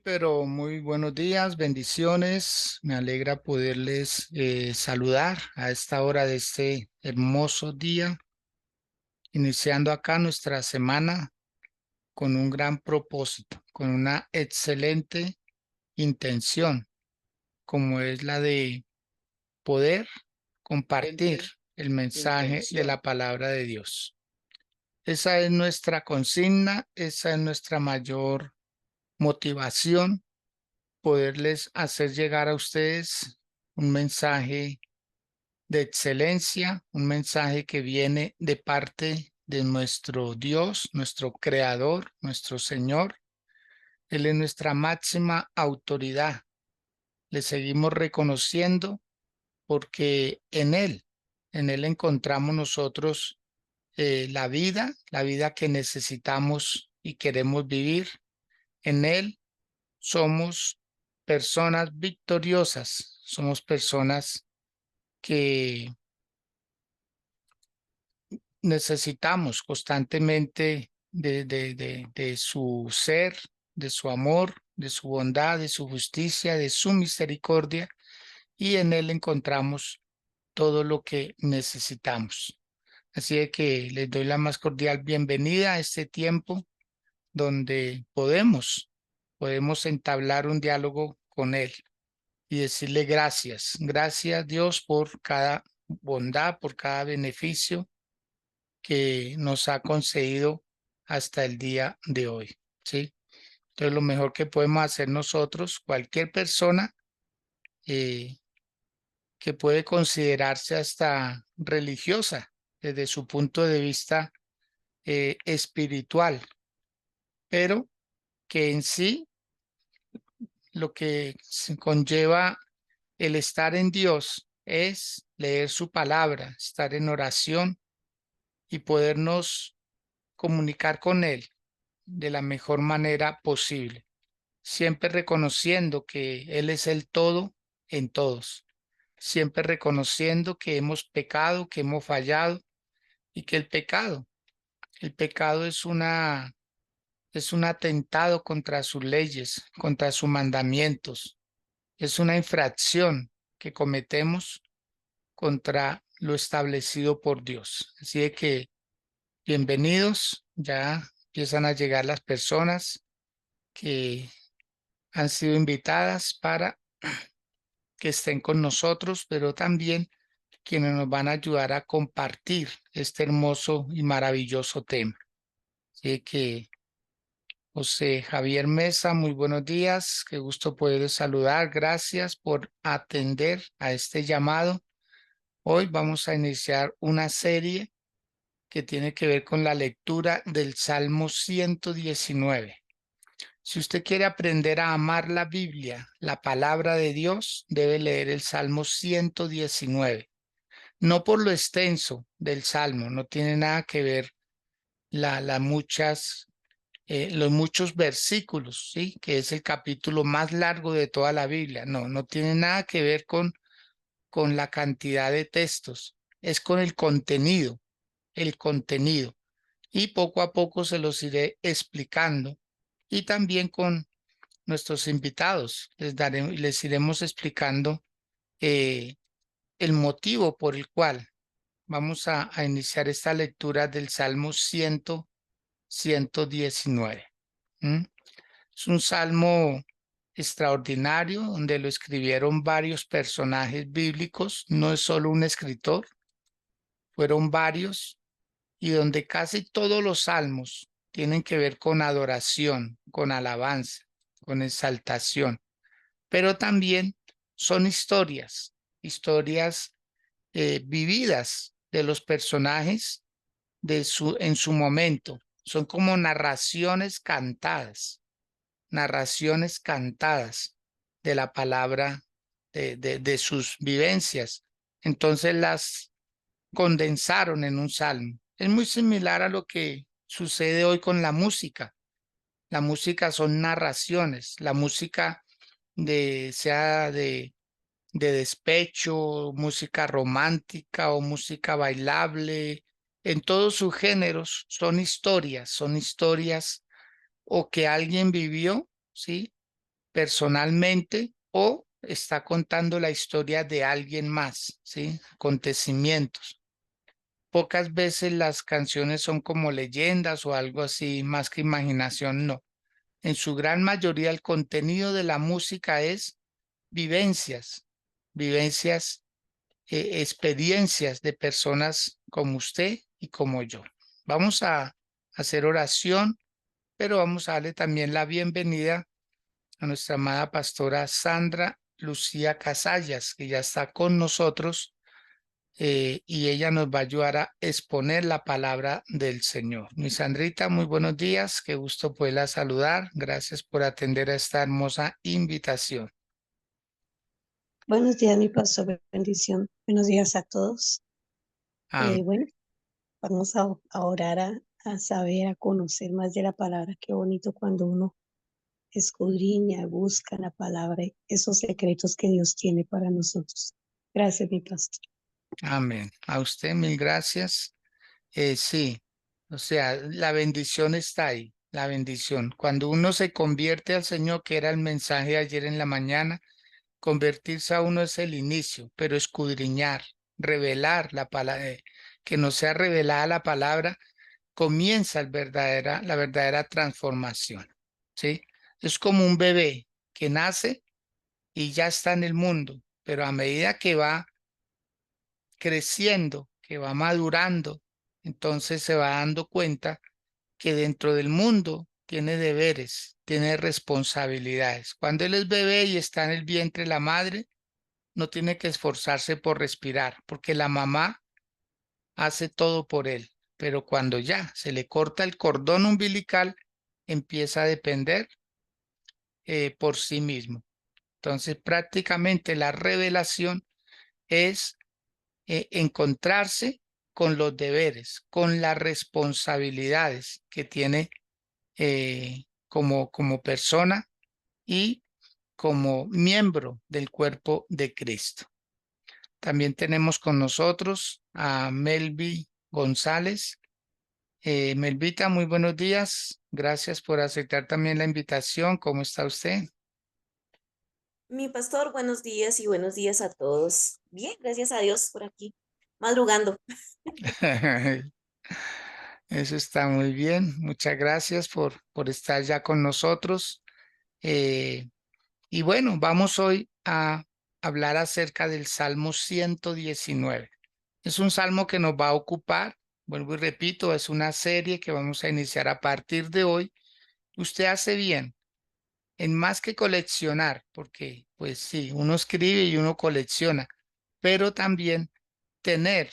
Pero muy buenos días, bendiciones. Me alegra poderles saludar a esta hora de este hermoso día, iniciando acá nuestra semana con un gran propósito, con una excelente intención, como es la de poder compartir el mensaje de la palabra de Dios. Esa es nuestra consigna, esa es nuestra mayor motivación, poderles hacer llegar a ustedes un mensaje de excelencia, un mensaje que viene de parte de nuestro Dios, nuestro Creador, nuestro Señor. Él es nuestra máxima autoridad. Le seguimos reconociendo porque en Él encontramos nosotros la vida que necesitamos y queremos vivir. En Él somos personas victoriosas, somos personas que necesitamos constantemente de su ser, de su amor, de su bondad, de su justicia, de su misericordia, y en Él encontramos todo lo que necesitamos. Así de que les doy la más cordial bienvenida a este tiempo donde podemos entablar un diálogo con Él y decirle gracias. Gracias, Dios, por cada bondad, por cada beneficio que nos ha concedido hasta el día de hoy. ¿Sí? Entonces, lo mejor que podemos hacer nosotros, cualquier persona eh, que puede considerarse hasta religiosa desde su punto de vista espiritual, pero que en sí lo que se conlleva el estar en Dios es leer su palabra, estar en oración y podernos comunicar con Él de la mejor manera posible, siempre reconociendo que Él es el todo en todos, siempre reconociendo que hemos pecado, que hemos fallado y que el pecado es un atentado contra sus leyes, contra sus mandamientos, es una infracción que cometemos contra lo establecido por Dios. Así de que bienvenidos, ya empiezan a llegar las personas que han sido invitadas para que estén con nosotros, pero también quienes nos van a ayudar a compartir este hermoso y maravilloso tema. Así que, José Javier Mesa, muy buenos días, qué gusto poder saludar, gracias por atender a este llamado. Hoy vamos a iniciar una serie que tiene que ver con la lectura del Salmo 119. Si usted quiere aprender a amar la Biblia, la palabra de Dios, debe leer el Salmo 119. No por lo extenso del Salmo, no tiene nada que ver los muchos versículos, ¿sí? Que es el capítulo más largo de toda la Biblia. No, no tiene nada que ver con la cantidad de textos, es con el contenido. Y poco a poco se los iré explicando y también con nuestros invitados les iremos explicando eh, el motivo por el cual vamos a iniciar esta lectura del Salmo 119. ¿Mm? Es un salmo extraordinario donde lo escribieron varios personajes bíblicos, no es solo un escritor, fueron varios, y donde casi todos los salmos tienen que ver con adoración, con alabanza, con exaltación, pero también son historias vividas de los personajes en su momento. Son como narraciones cantadas de la palabra de sus vivencias. Entonces las condensaron en un salmo. Es muy similar a lo que sucede hoy con la música. La música son narraciones, la música sea de despecho, música romántica o música bailable, en todos sus géneros son historias o que alguien vivió, ¿sí? Personalmente, o está contando la historia de alguien más, ¿sí? Acontecimientos. Pocas veces las canciones son como leyendas o algo así, más que imaginación, no. En su gran mayoría el contenido de la música es vivencias, vivencias, experiencias de personas como usted y como yo. Vamos a hacer oración, pero vamos a darle también la bienvenida a nuestra amada pastora Sandra Lucía Casallas, que ya está con nosotros, y ella nos va a ayudar a exponer la palabra del Señor. Mi Sandrita, muy buenos días, qué gusto poderla saludar. Gracias por atender a esta hermosa invitación. Buenos días, mi pastor, bendición. Buenos días a todos. Amén. Bueno, vamos a orar, a saber, a conocer más de la palabra. Qué bonito cuando uno escudriña, busca la palabra, esos secretos que Dios tiene para nosotros. Gracias, mi pastor. Amén. A usted mil gracias. Sí, o sea, la bendición está ahí, la bendición. Cuando uno se convierte al Señor, que era el mensaje de ayer en la mañana, convertirse a uno es el inicio, pero escudriñar, revelar la palabra, que no sea revelada la palabra, comienza la verdadera transformación, ¿sí? Es como un bebé que nace y ya está en el mundo, pero a medida que va creciendo, que va madurando, entonces se va dando cuenta que dentro del mundo tiene deberes, tiene responsabilidades. Cuando él es bebé y está en el vientre de la madre, no tiene que esforzarse por respirar, porque la mamá hace todo por él. Pero cuando ya se le corta el cordón umbilical, empieza a depender por sí mismo. Entonces, prácticamente la revelación es encontrarse con los deberes, con las responsabilidades que tiene como persona y como miembro del cuerpo de Cristo. También tenemos con nosotros a Melvi González. Melvita, muy buenos días. Gracias por aceptar también la invitación. ¿Cómo está usted? Mi pastor, buenos días y buenos días a todos. Bien, gracias a Dios por aquí, madrugando. Eso está muy bien. Muchas gracias por estar ya con nosotros. Eh, y bueno, vamos hoy a hablar acerca del Salmo 119. Es un salmo que nos va a ocupar, vuelvo y repito, es una serie que vamos a iniciar a partir de hoy. Usted hace bien en más que coleccionar, porque pues sí, uno escribe y uno colecciona, pero también tener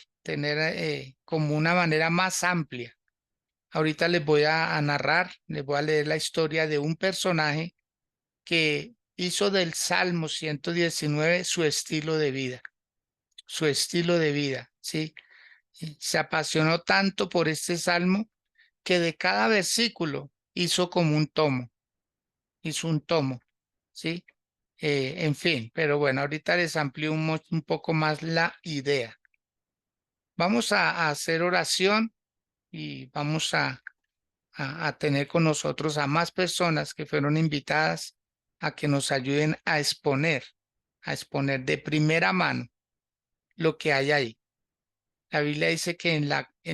como una manera más amplia. Ahorita les voy a narrar, les voy a leer la historia de un personaje que hizo del Salmo 119 su estilo de vida, ¿sí? Y se apasionó tanto por este salmo que de cada versículo hizo como un tomo, hizo un tomo, ¿sí? En fin, pero bueno, ahorita les amplío un poco más la idea. Vamos a hacer oración y vamos a tener con nosotros a más personas que fueron invitadas a que nos ayuden a exponer de primera mano lo que hay ahí. La Biblia dice que en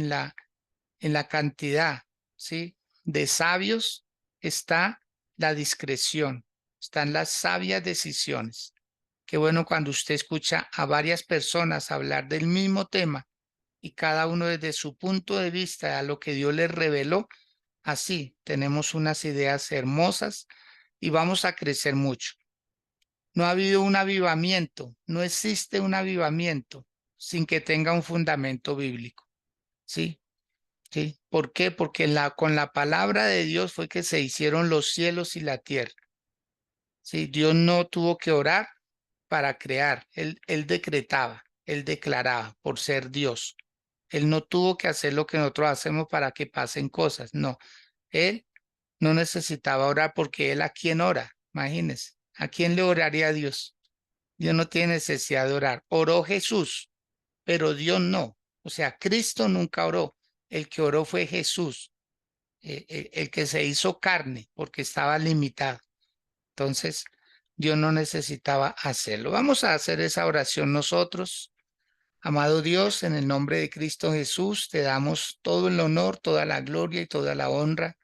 la cantidad, ¿sí? de sabios está la discreción, están las sabias decisiones. Qué bueno cuando usted escucha a varias personas hablar del mismo tema y cada uno desde su punto de vista a lo que Dios les reveló. Así tenemos unas ideas hermosas y vamos a crecer mucho. No ha habido un avivamiento, no existe un avivamiento sin que tenga un fundamento bíblico. ¿Sí? ¿Sí? ¿Por qué? Porque con la palabra de Dios fue que se hicieron los cielos y la tierra. ¿Sí? Dios no tuvo que orar para crear, él decretaba, él declaraba por ser Dios. Él no tuvo que hacer lo que nosotros hacemos para que pasen cosas, no. Él no necesitaba orar porque él a quién ora, imagínense, ¿a quién le oraría a Dios? Dios no tiene necesidad de orar. Oró Jesús, pero Dios no. O sea, Cristo nunca oró. El que oró fue Jesús. el que se hizo carne, porque estaba limitado. Entonces, Dios no necesitaba hacerlo. Vamos a hacer esa oración nosotros. Amado Dios, en el nombre de Cristo Jesús, te damos todo el honor, toda la gloria y toda la honra.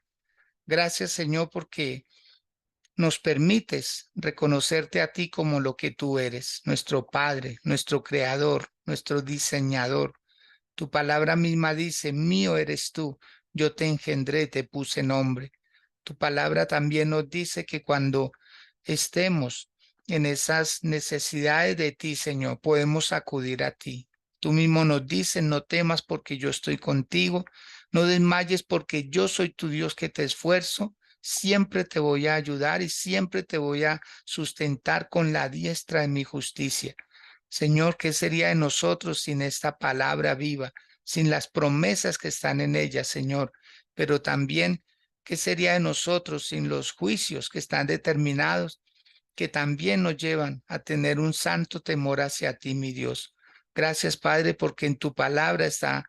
Gracias, Señor, porque nos permites reconocerte a ti como lo que tú eres, nuestro Padre, nuestro Creador, nuestro diseñador. Tu palabra misma dice, mío eres tú, yo te engendré, te puse nombre. Tu palabra también nos dice que cuando estemos en esas necesidades de ti, Señor, podemos acudir a ti. Tú mismo nos dices, no temas porque yo estoy contigo, no desmayes porque yo soy tu Dios que te esfuerzo, siempre te voy a ayudar y siempre te voy a sustentar con la diestra de mi justicia. Señor, ¿qué sería de nosotros sin esta palabra viva, sin las promesas que están en ella, Señor? Pero también, ¿qué sería de nosotros sin los juicios que están determinados, que también nos llevan a tener un santo temor hacia ti, mi Dios? Gracias, Padre, porque en tu palabra está,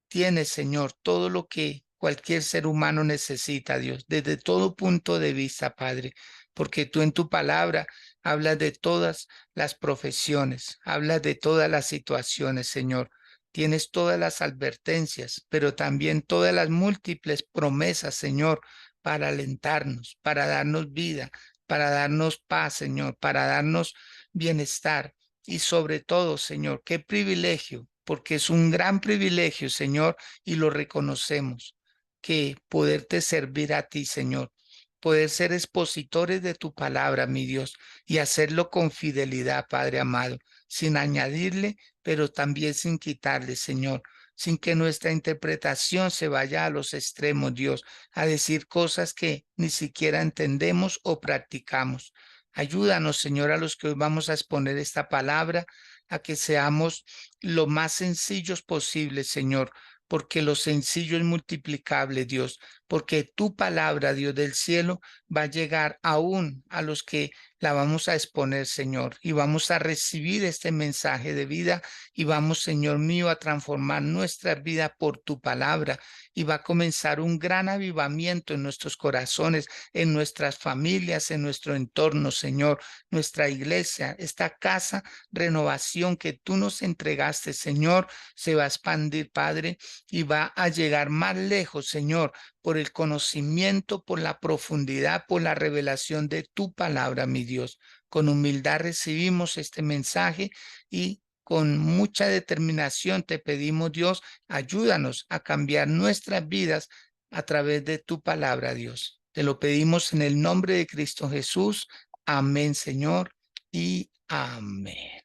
tienes, Señor, todo lo que cualquier ser humano necesita, Dios, desde todo punto de vista, Padre, porque tú en tu palabra hablas de todas las profesiones, hablas de todas las situaciones, Señor. Tienes todas las advertencias, pero también todas las múltiples promesas, Señor, para alentarnos, para darnos vida, para darnos paz, Señor, para darnos bienestar. Y sobre todo, Señor, qué privilegio, porque es un gran privilegio, Señor, y lo reconocemos, que poderte servir a ti, Señor, poder ser expositores de tu palabra, mi Dios, y hacerlo con fidelidad, Padre amado, sin añadirle, pero también sin quitarle, Señor, sin que nuestra interpretación se vaya a los extremos, Dios, a decir cosas que ni siquiera entendemos o practicamos. Ayúdanos, Señor, a los que hoy vamos a exponer esta palabra, a que seamos lo más sencillos posible, Señor, porque lo sencillo es multiplicable, Dios, porque tu palabra, Dios del cielo, va a llegar aún a los que la vamos a exponer, Señor, y vamos a recibir este mensaje de vida y vamos, Señor mío, a transformar nuestra vida por tu palabra y va a comenzar un gran avivamiento en nuestros corazones, en nuestras familias, en nuestro entorno, Señor, nuestra iglesia, esta casa, renovación que tú nos entregaste, Señor, se va a expandir, Padre, y va a llegar más lejos, Señor, por el conocimiento, por la profundidad, por la revelación de tu palabra, mi Dios. Con humildad recibimos este mensaje y con mucha determinación te pedimos, Dios, ayúdanos a cambiar nuestras vidas a través de tu palabra, Dios. Te lo pedimos en el nombre de Cristo Jesús. Amén, Señor, y amén.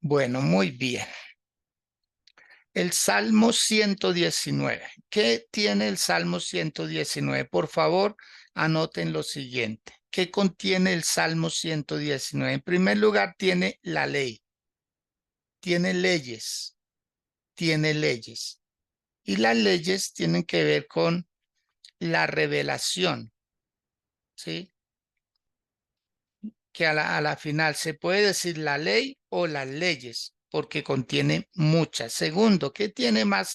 Bueno, muy bien. El Salmo 119. ¿Qué tiene el Salmo 119? Por favor, anoten lo siguiente. ¿Qué contiene el Salmo 119? En primer lugar, tiene la ley, tiene leyes, tiene leyes. Y las leyes tienen que ver con la revelación, ¿sí? Que a la final se puede decir la ley o las leyes, porque contiene muchas. Segundo, ¿qué tiene más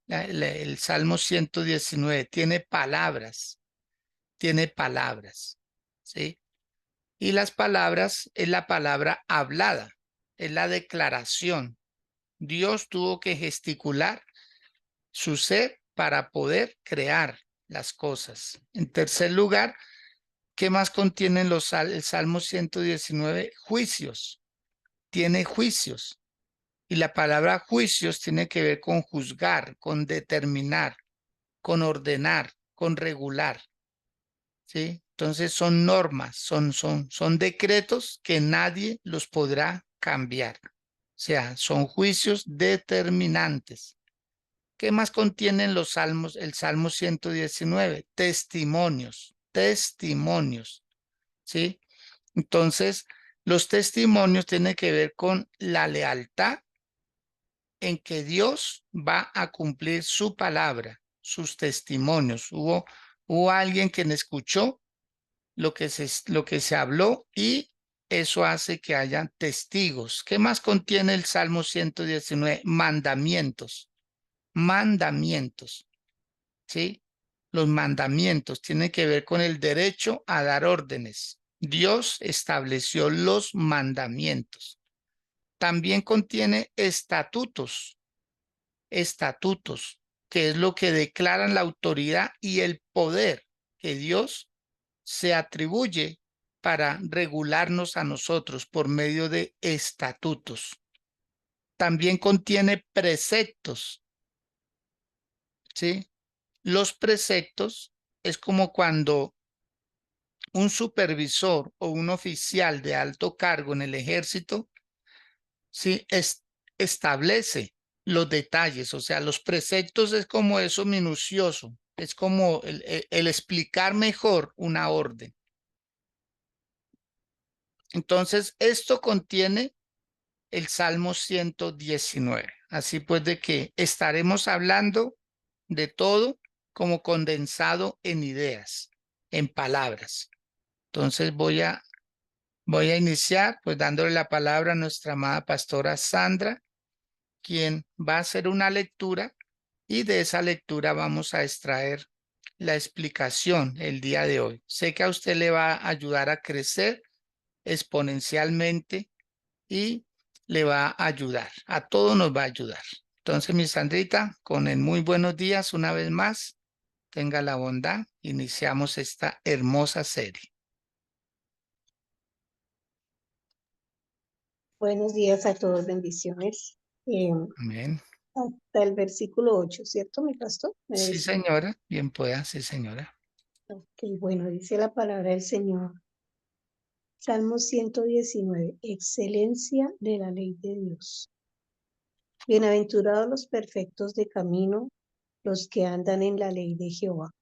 el Salmo 119? Tiene palabras, ¿sí? Y las palabras es la palabra hablada, es la declaración. Dios tuvo que gesticular su ser para poder crear las cosas. En tercer lugar, ¿qué más contienen el Salmo 119? Juicios. Tiene juicios. Y la palabra juicios tiene que ver con juzgar, con determinar, con ordenar, con regular. ¿Sí? Entonces son normas, son decretos que nadie los podrá cambiar. O sea, son juicios determinantes. ¿Qué más contienen los salmos? El Salmo 119, testimonios, testimonios, ¿sí? Entonces, los testimonios tienen que ver con la lealtad en que Dios va a cumplir su palabra, sus testimonios. Hubo alguien que escuchó lo que se habló y eso hace que haya testigos. ¿Qué más contiene el Salmo 119? Mandamientos. Mandamientos. ¿sí? Los mandamientos tienen que ver con el derecho a dar órdenes. Dios estableció los mandamientos. También contiene estatutos, que es lo que declaran la autoridad y el poder que Dios se atribuye para regularnos a nosotros por medio de estatutos. También contiene preceptos, ¿sí? Los preceptos es como cuando un supervisor o un oficial de alto cargo en el ejército, ¿sí? Establece los detalles, o sea, los preceptos es como eso minucioso, es como el explicar mejor una orden. Entonces, esto contiene el Salmo 119. Así pues de que estaremos hablando de todo como condensado en ideas, en palabras. Entonces voy a iniciar pues dándole la palabra a nuestra amada pastora Sandra, quien va a hacer una lectura y de esa lectura vamos a extraer la explicación el día de hoy. Sé que a usted le va a ayudar a crecer exponencialmente y le va a ayudar, a todos nos va a ayudar. Entonces, mi Sandrita, con el muy buenos días una vez más, tenga la bondad, iniciamos esta hermosa serie. Buenos días a todos, bendiciones. Amén. Hasta el versículo 8, ¿cierto, mi pastor? Me Sí, decía. señora, bien pueda, sí, señora. Ok, bueno, dice la palabra del Señor. Salmo 119, excelencia de la ley de Dios. Bienaventurados los perfectos de camino, los que andan en la ley de Jehová.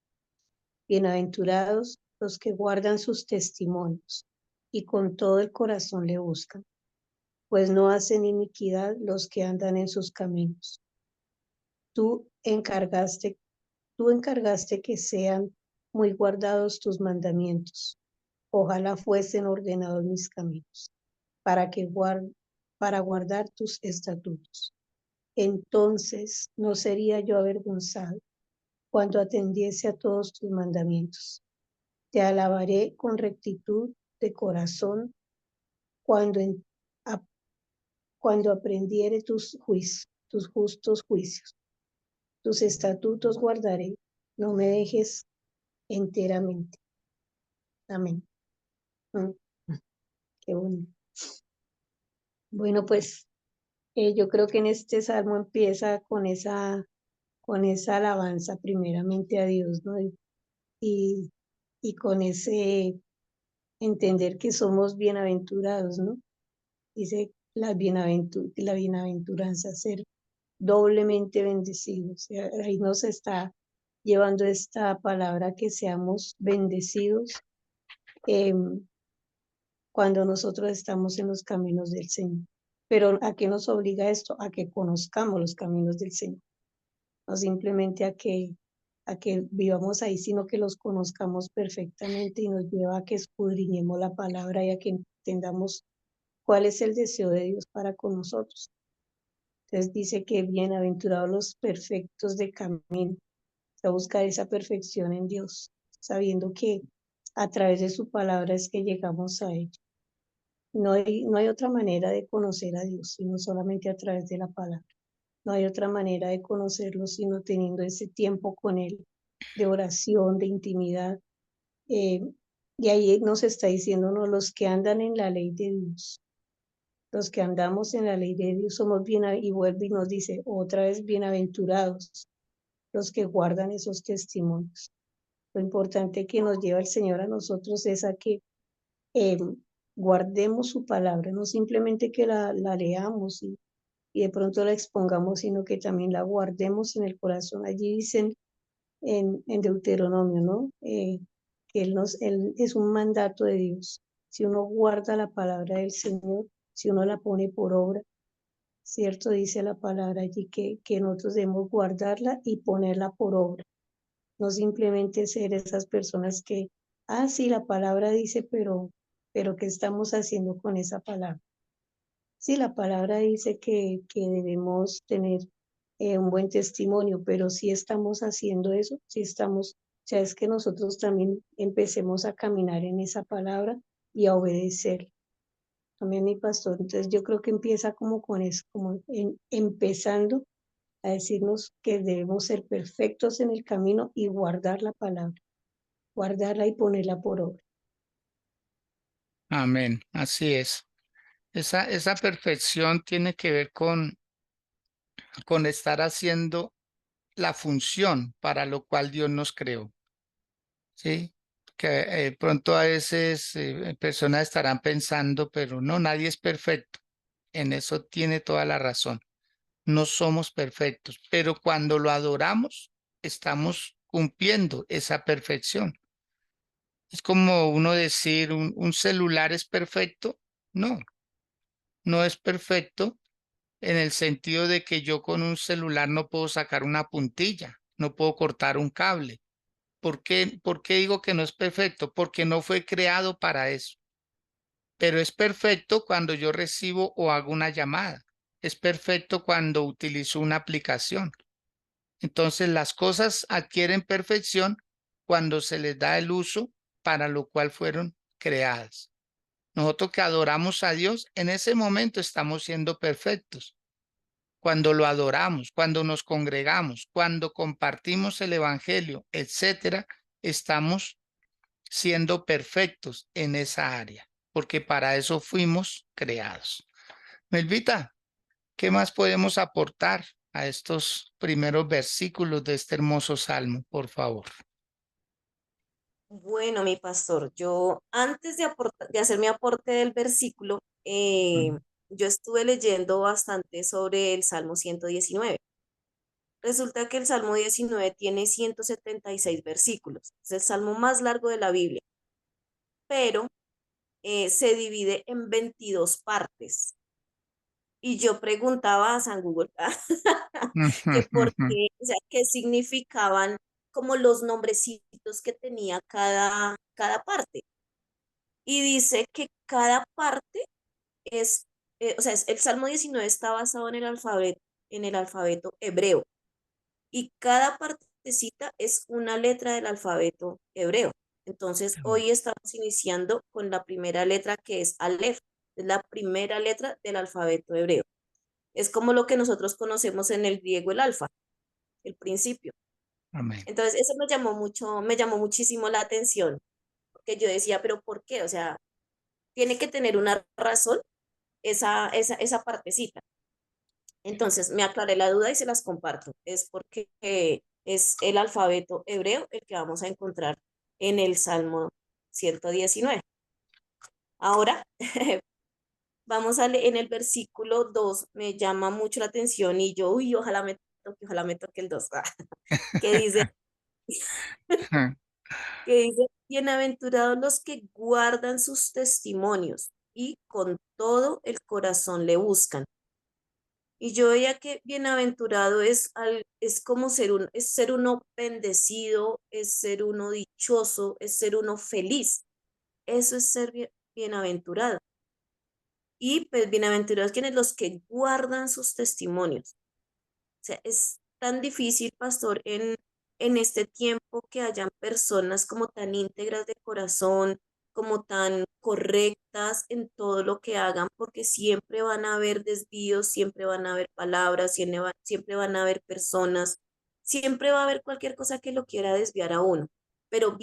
Bienaventurados los que guardan sus testimonios y con todo el corazón le buscan, pues no hacen iniquidad los que andan en sus caminos. Tú encargaste que sean muy guardados tus mandamientos. Ojalá fuesen ordenados mis caminos, para guardar tus estatutos. Entonces no sería yo avergonzado cuando atendiese a todos tus mandamientos. Te alabaré con rectitud de corazón cuando, cuando aprendiere tus juicios, tus justos juicios. Tus estatutos guardaré, no me dejes enteramente. Amén. Mm, Qué bonito. Bueno, pues yo creo que en este salmo empieza con esa alabanza primeramente a Dios, ¿no? Y, y con ese entender que somos bienaventurados, ¿no? Dice la bienaventuranza, ser doblemente bendecidos. O sea, ahí nos está llevando esta palabra que seamos bendecidos cuando nosotros estamos en los caminos del Señor. Pero ¿a qué nos obliga esto? A que conozcamos los caminos del Señor, no simplemente a que vivamos ahí, sino que los conozcamos perfectamente y nos lleva a que escudriñemos la palabra y a que entendamos cuál es el deseo de Dios para con nosotros. Entonces dice que bienaventurados los perfectos de camino, a buscar esa perfección en Dios, sabiendo que a través de su palabra es que llegamos a ella. No hay otra manera de conocer a Dios, sino solamente a través de la palabra. No hay otra manera de conocerlo, sino teniendo ese tiempo con Él, de oración, de intimidad. Y ahí nos está diciéndonos los que andan en la ley de Dios. Los que andamos en la ley de Dios somos y vuelve y nos dice otra vez bienaventurados los que guardan esos testimonios. Lo importante que nos lleva el Señor a nosotros es a que eh, guardemos su palabra, no simplemente que la leamos y de pronto la expongamos, sino que también la guardemos en el corazón. Allí dicen en Deuteronomio, ¿no? Que él es un mandato de Dios. Si uno guarda la palabra del Señor, si uno la pone por obra, ¿cierto? Dice la palabra allí que nosotros debemos guardarla y ponerla por obra. No simplemente ser esas personas que, sí, la palabra dice, pero ¿qué estamos haciendo con esa palabra? Sí, la palabra dice que debemos tener un buen testimonio, pero si estamos haciendo eso, si estamos, o sea, es que nosotros también empecemos a caminar en esa palabra y a obedecer. También mi pastor, entonces yo creo que empieza como con eso, como empezando a decirnos que debemos ser perfectos en el camino y guardar la palabra, guardarla y ponerla por obra. Amén. Así es. Esa perfección tiene que ver con estar haciendo la función para lo cual Dios nos creó. ¿Sí? Que pronto a veces personas estarán pensando, pero no, nadie es perfecto. En eso tiene toda la razón. No somos perfectos, pero cuando lo adoramos, estamos cumpliendo esa perfección. Es como uno decir, un celular es perfecto. No, no es perfecto en el sentido de que yo con un celular no puedo sacar una puntilla, no puedo cortar un cable. Por qué digo que no es perfecto? Porque no fue creado para eso. Pero es perfecto cuando yo recibo o hago una llamada. Es perfecto cuando utilizo una aplicación. Entonces las cosas adquieren perfección cuando se les da el uso para lo cual fueron creadas. Nosotros que adoramos a Dios, en ese momento estamos siendo perfectos. Cuando lo adoramos, cuando nos congregamos, cuando compartimos el evangelio, etcétera, estamos siendo perfectos en esa área, porque para eso fuimos creados. Melvita, ¿qué más podemos aportar a estos primeros versículos de este hermoso salmo, por favor? Bueno, mi pastor, yo antes de hacer mi aporte del versículo, Mm. yo estuve leyendo bastante sobre el Salmo 119. Resulta que el Salmo 19 tiene 176 versículos. Es el salmo más largo de la Biblia, pero se divide en 22 partes. Y yo preguntaba a San Google que por qué, o sea, qué significaban como los nombrecitos que tenía cada parte. Y dice que cada parte es, o sea, el Salmo 19 está basado en el alfabeto hebreo. Y cada partecita es una letra del alfabeto hebreo. Entonces, hoy estamos iniciando con la primera letra que es Aleph, es la primera letra del alfabeto hebreo. Es como lo que nosotros conocemos en el griego el alfa, el principio. Amén. Entonces, eso me llamó muchísimo la atención, porque yo decía, pero ¿por qué? O sea, tiene que tener una razón esa partecita. Entonces, me aclaré la duda y se las comparto. Es porque es el alfabeto hebreo el que vamos a encontrar en el Salmo 119. Ahora, vamos a leer en el versículo 2, me llama mucho la atención y yo, uy, ojalá me toque el 2, que dice, bienaventurados los que guardan sus testimonios y con todo el corazón le buscan. Y yo veía que bienaventurado es como es ser uno bendecido, es ser uno dichoso, es ser uno feliz. Eso es ser bienaventurado. Y pues bienaventurados quienes los que guardan sus testimonios. O sea, es tan difícil, pastor, en este tiempo que hayan personas como tan íntegras de corazón, como tan correctas en todo lo que hagan, porque siempre van a haber desvíos, siempre van a haber palabras, siempre van a haber personas, siempre va a haber cualquier cosa que lo quiera desviar a uno. Pero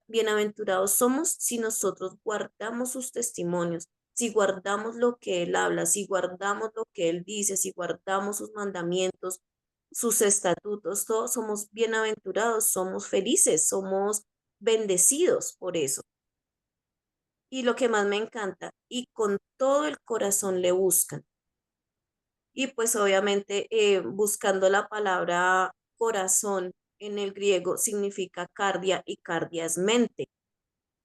bienaventurados somos si nosotros guardamos sus testimonios, si guardamos lo que Él habla, si guardamos lo que Él dice, si guardamos sus mandamientos, sus estatutos, todos somos bienaventurados, somos felices, somos bendecidos por eso. Y lo que más me encanta, y con todo el corazón le buscan. Y pues obviamente buscando la palabra corazón en el griego significa cardia y cardia es mente.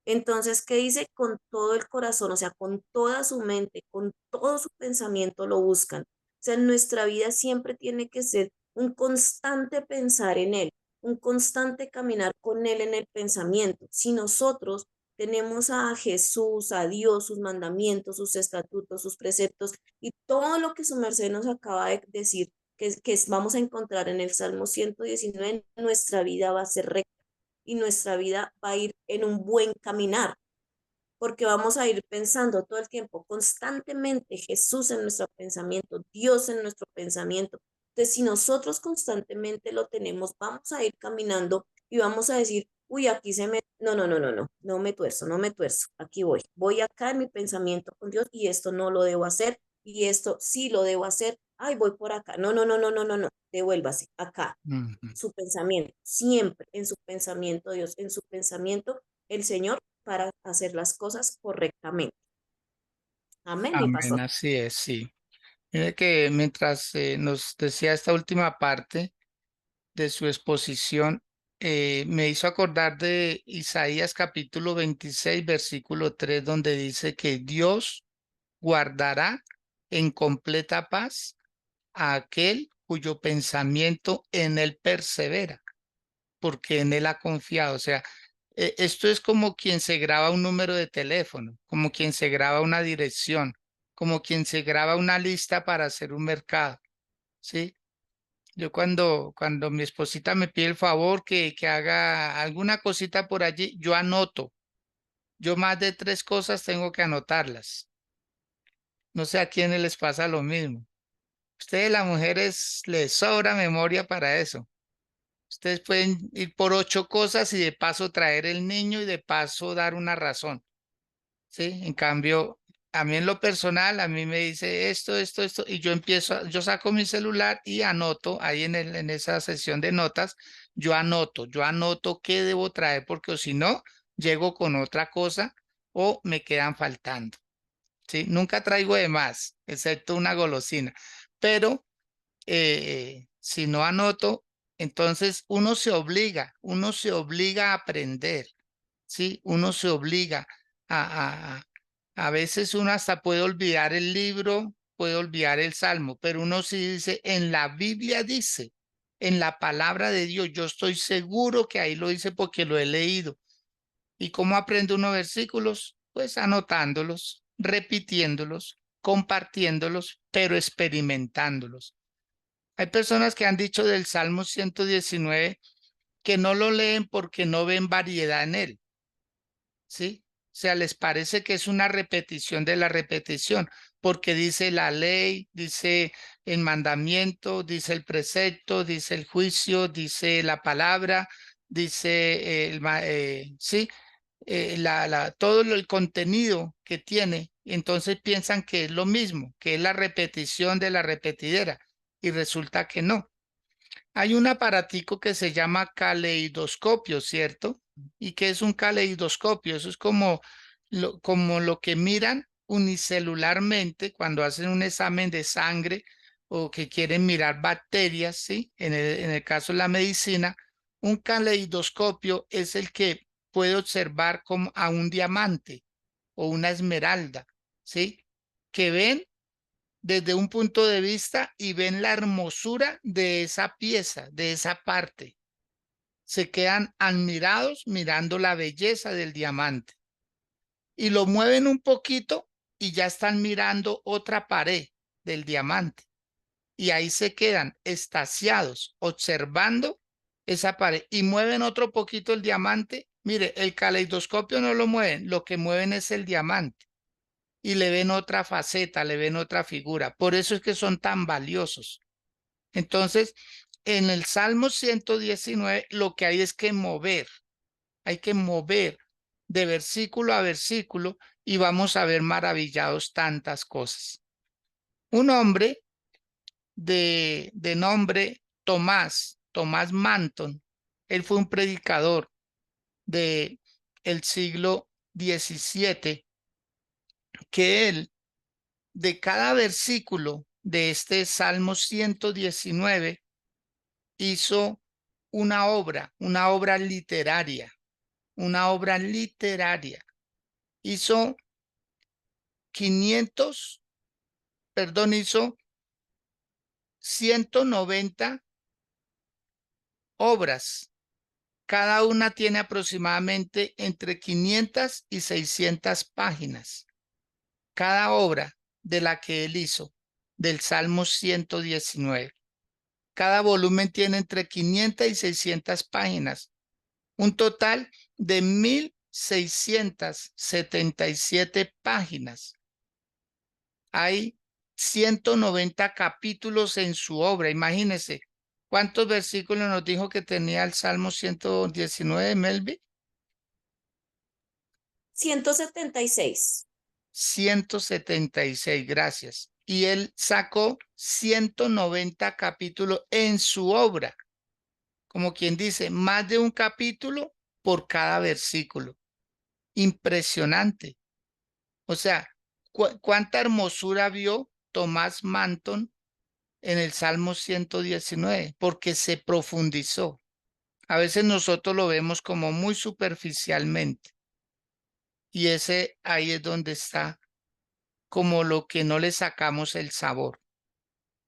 Entonces, ¿qué dice? Con todo el corazón, o sea, con toda su mente, con todo su pensamiento lo buscan. O sea, en nuestra vida siempre tiene que ser un constante pensar en Él, un constante caminar con Él en el pensamiento. Si nosotros tenemos a Jesús, a Dios, sus mandamientos, sus estatutos, sus preceptos y todo lo que su merced nos acaba de decir, vamos a encontrar en el Salmo 119, nuestra vida va a ser recta y nuestra vida va a ir en un buen caminar, porque vamos a ir pensando todo el tiempo, constantemente Jesús en nuestro pensamiento, Dios en nuestro pensamiento. Entonces, si nosotros constantemente lo tenemos, vamos a ir caminando y vamos a decir, uy, aquí no me tuerzo, no me tuerzo, aquí voy acá en mi pensamiento con Dios y esto no lo debo hacer y esto sí lo debo hacer, ay, voy por acá, no, devuélvase acá, Ujú. su pensamiento, siempre en su pensamiento Dios, en su pensamiento el Señor para hacer las cosas correctamente. Amén, mi Amén, pastor. así es, sí. Mire que mientras nos decía esta última parte de su exposición, me hizo acordar de Isaías capítulo 26, versículo 3, donde dice que Dios guardará en completa paz a aquel cuyo pensamiento en él persevera, porque en él ha confiado. O sea, esto es como quien se graba un número de teléfono, como quien se graba una dirección, como quien se graba una lista para hacer un mercado, ¿sí? Yo cuando mi esposita me pide el favor que haga alguna cosita por allí, yo anoto. Yo más de 3 cosas tengo que anotarlas. No sé a quiénes les pasa lo mismo. Ustedes las mujeres les sobra memoria para eso. Ustedes pueden ir por 8 cosas y de paso traer el niño y de paso dar una razón, ¿sí? En cambio, a mí en lo personal, a mí me dice esto, y yo yo saco mi celular y anoto ahí en esa sesión de notas, yo anoto qué debo traer, porque o si no, llego con otra cosa o me quedan faltando, ¿sí? Nunca traigo de más, excepto una golosina, pero si no anoto, entonces uno se obliga a aprender, ¿sí? Uno se obliga a veces uno hasta puede olvidar el libro, puede olvidar el salmo, pero uno sí dice, en la Biblia dice, en la palabra de Dios, yo estoy seguro que ahí lo dice porque lo he leído. ¿Y cómo aprende uno versículos? Pues anotándolos, repitiéndolos, compartiéndolos, pero experimentándolos. Hay personas que han dicho del Salmo 119 que no lo leen porque no ven variedad en él, ¿sí? O sea, les parece que es una repetición de la repetición, porque dice la ley, dice el mandamiento, dice el precepto, dice el juicio, dice la palabra, dice sí, todo el contenido que tiene. Entonces piensan que es lo mismo, que es la repetición de la repetidera, y resulta que no. Hay un aparatico que se llama caleidoscopio, ¿cierto? ¿Y qué es un caleidoscopio? Eso es como lo que miran unicelularmente cuando hacen un examen de sangre o que quieren mirar bacterias, ¿sí? En el caso de la medicina, un caleidoscopio es el que puede observar como a un diamante o una esmeralda, ¿sí? Que ven desde un punto de vista y ven la hermosura de esa pieza, de esa parte. Se quedan admirados mirando la belleza del diamante y lo mueven un poquito y ya están mirando otra pared del diamante y ahí se quedan extasiados observando esa pared y mueven otro poquito el diamante. Mire, el caleidoscopio no lo mueven, lo que mueven es el diamante y le ven otra faceta, le ven otra figura. Por eso es que son tan valiosos. Entonces, en el Salmo 119 lo que hay que mover de versículo a versículo y vamos a ver maravillados tantas cosas. Un hombre de nombre Tomás Manton, él fue un predicador de el siglo XVII, que él de cada versículo de este Salmo 119 hizo una obra literaria, una obra literaria. Hizo 500, perdón, hizo 190 obras. Cada una tiene aproximadamente entre 500 y 600 páginas. Cada obra de la que él hizo, del Salmo 119. Cada volumen tiene entre 500 y 600 páginas, un total de 1677 páginas. Hay 190 capítulos en su obra. Imagínense, ¿cuántos versículos nos dijo que tenía el Salmo 119, Melvi? 176. 176, gracias. Y él sacó 190 capítulos en su obra. Como quien dice, más de un capítulo por cada versículo. Impresionante. O sea, cuánta hermosura vio Tomás Manton en el Salmo 119, porque se profundizó. A veces nosotros lo vemos como muy superficialmente. Y ese ahí es donde está como lo que no le sacamos el sabor.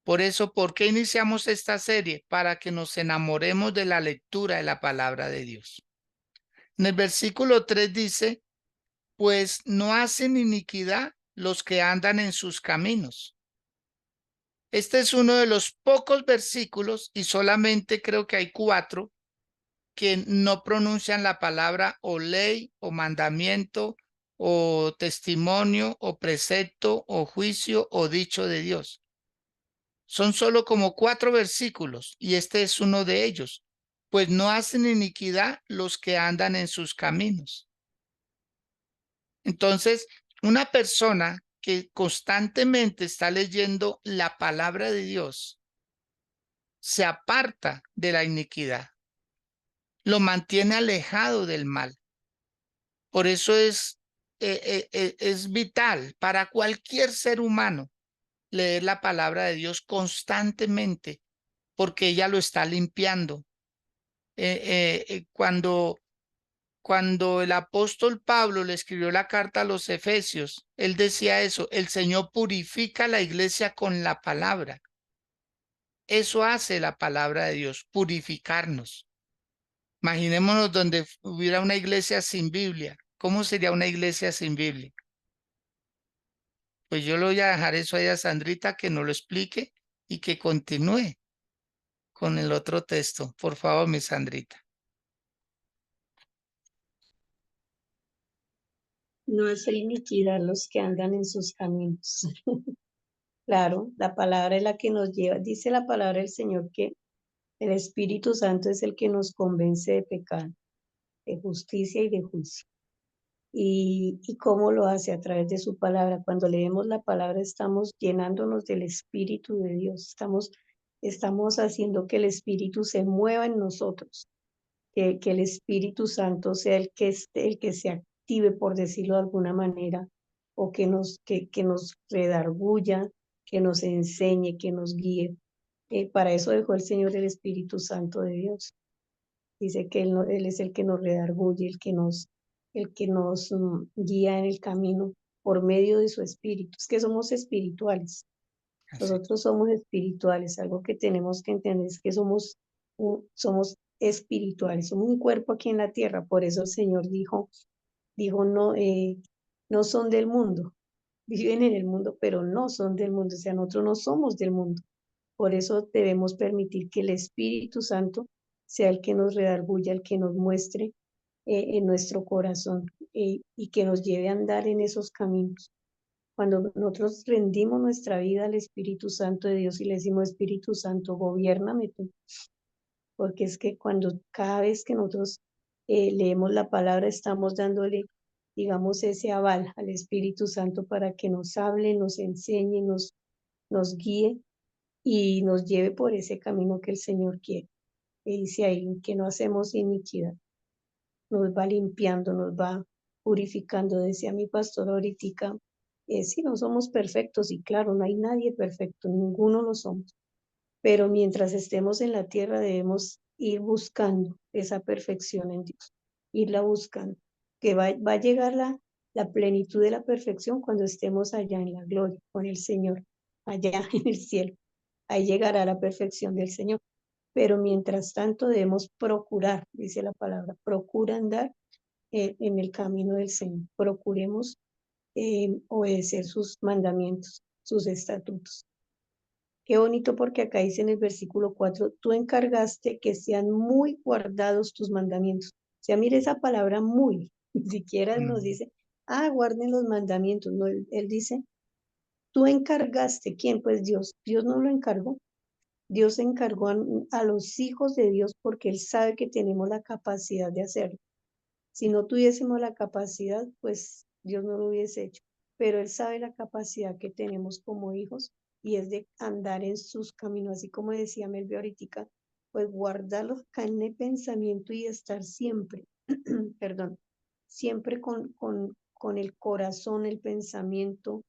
Por eso, ¿por qué iniciamos esta serie? Para que nos enamoremos de la lectura de la palabra de Dios. En el versículo 3 dice, pues no hacen iniquidad los que andan en sus caminos. Este es uno de los pocos versículos, y solamente creo que hay 4, que no pronuncian la palabra o ley o mandamiento o testimonio o precepto o juicio o dicho de Dios. Son solo como 4 versículos y este es uno de ellos. Pues no hacen iniquidad los que andan en sus caminos. Entonces, una persona que constantemente está leyendo la palabra de Dios se aparta de la iniquidad, lo mantiene alejado del mal. Por eso es vital para cualquier ser humano leer la palabra de Dios constantemente, porque ella lo está limpiando. Cuando el apóstol Pablo le escribió la carta a los Efesios, él decía eso, el Señor purifica la iglesia con la palabra. Eso hace la palabra de Dios, purificarnos. Imaginémonos donde hubiera una iglesia sin Biblia. ¿Cómo sería una iglesia sin Biblia? Pues yo le voy a dejar eso ahí a Sandrita que nos lo explique y que continúe con el otro texto. Por favor, mi Sandrita. No hace iniquidad los que andan en sus caminos. Claro, la palabra es la que nos lleva. Dice la palabra del Señor que el Espíritu Santo es el que nos convence de pecado, de justicia y de juicio. ¿Y cómo lo hace? A través de su palabra. Cuando leemos la palabra estamos llenándonos del Espíritu de Dios. Estamos haciendo que el Espíritu se mueva en nosotros, que el Espíritu Santo sea el que se active, por decirlo de alguna manera, o que nos redarguya, que nos enseñe, que nos guíe. Para eso dejó el Señor el Espíritu Santo de Dios. Dice que Él es el que nos redarguye, el que nos guía en el camino por medio de su Espíritu. Es que somos espirituales. Así. Nosotros somos espirituales. Algo que tenemos que entender es que somos espirituales. Somos un cuerpo aquí en la tierra. Por eso el Señor dijo no, no son del mundo. Viven en el mundo, pero no son del mundo. O sea, nosotros no somos del mundo. Por eso debemos permitir que el Espíritu Santo sea el que nos redarguya, el que nos muestre en nuestro corazón y que nos lleve a andar en esos caminos. Cuando nosotros rendimos nuestra vida al Espíritu Santo de Dios y le decimos, Espíritu Santo, gobiérname tú, porque es que cada vez que nosotros leemos la palabra estamos dándole, digamos, ese aval al Espíritu Santo para que nos hable, nos enseñe, nos guíe y nos lleve por ese camino que el Señor quiere. Y dice ahí que no hacemos iniquidad, nos va limpiando, nos va purificando. Decía mi pastor ahorita, sí, no somos perfectos y claro, no hay nadie perfecto, ninguno lo somos, pero mientras estemos en la tierra debemos ir buscando esa perfección en Dios, irla buscando, que va a llegar la plenitud de la perfección cuando estemos allá en la gloria con el Señor, allá en el cielo. Ahí llegará la perfección del Señor. Pero mientras tanto debemos procurar, dice la palabra, procura andar en el camino del Señor. Procuremos obedecer sus mandamientos, sus estatutos. Qué bonito porque acá dice en el versículo 4, tú encargaste que sean muy guardados tus mandamientos. O sea, mire esa palabra muy, ni siquiera nos dice, guarden los mandamientos. No, él dice, tú encargaste, ¿quién? Pues Dios. Dios no lo encargó. Dios encargó a los hijos de Dios porque Él sabe que tenemos la capacidad de hacerlo. Si no tuviésemos la capacidad, pues Dios no lo hubiese hecho. Pero Él sabe la capacidad que tenemos como hijos y es de andar en sus caminos, así como decía Melvia ahorita, pues guardarlos acá en el pensamiento y estar siempre, perdón, siempre con el corazón, el pensamiento,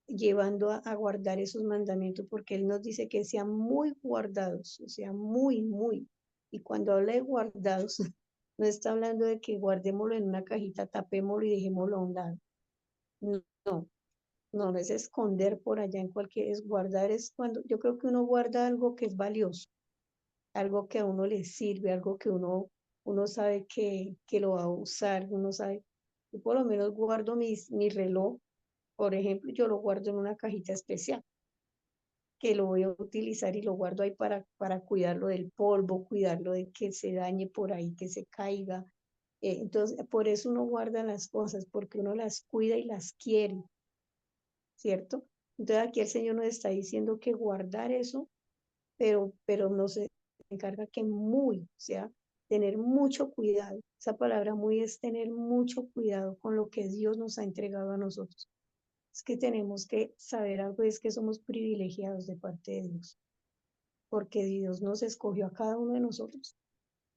llevando a guardar esos mandamientos, porque Él nos dice que sean muy guardados, o sea, muy, muy. Y cuando habla de guardados, no está hablando de que guardémoslo en una cajita, tapémoslo y dejémoslo a un lado. No, no es esconder por allá en cualquier, es guardar, es cuando, yo creo que uno guarda algo que es valioso, algo que a uno le sirve, algo que uno sabe que lo va a usar, uno sabe, yo por lo menos guardo mi reloj, por ejemplo, yo lo guardo en una cajita especial que lo voy a utilizar y lo guardo ahí para cuidarlo del polvo, cuidarlo de que se dañe por ahí, que se caiga. Entonces, por eso uno guarda las cosas, porque uno las cuida y las quiere, ¿cierto? Entonces aquí el Señor nos está diciendo que guardar eso, pero nos encarga que muy, o sea, tener mucho cuidado. Esa palabra muy es tener mucho cuidado con lo que Dios nos ha entregado a nosotros. Es que tenemos que saber algo, es que somos privilegiados de parte de Dios, porque Dios nos escogió a cada uno de nosotros.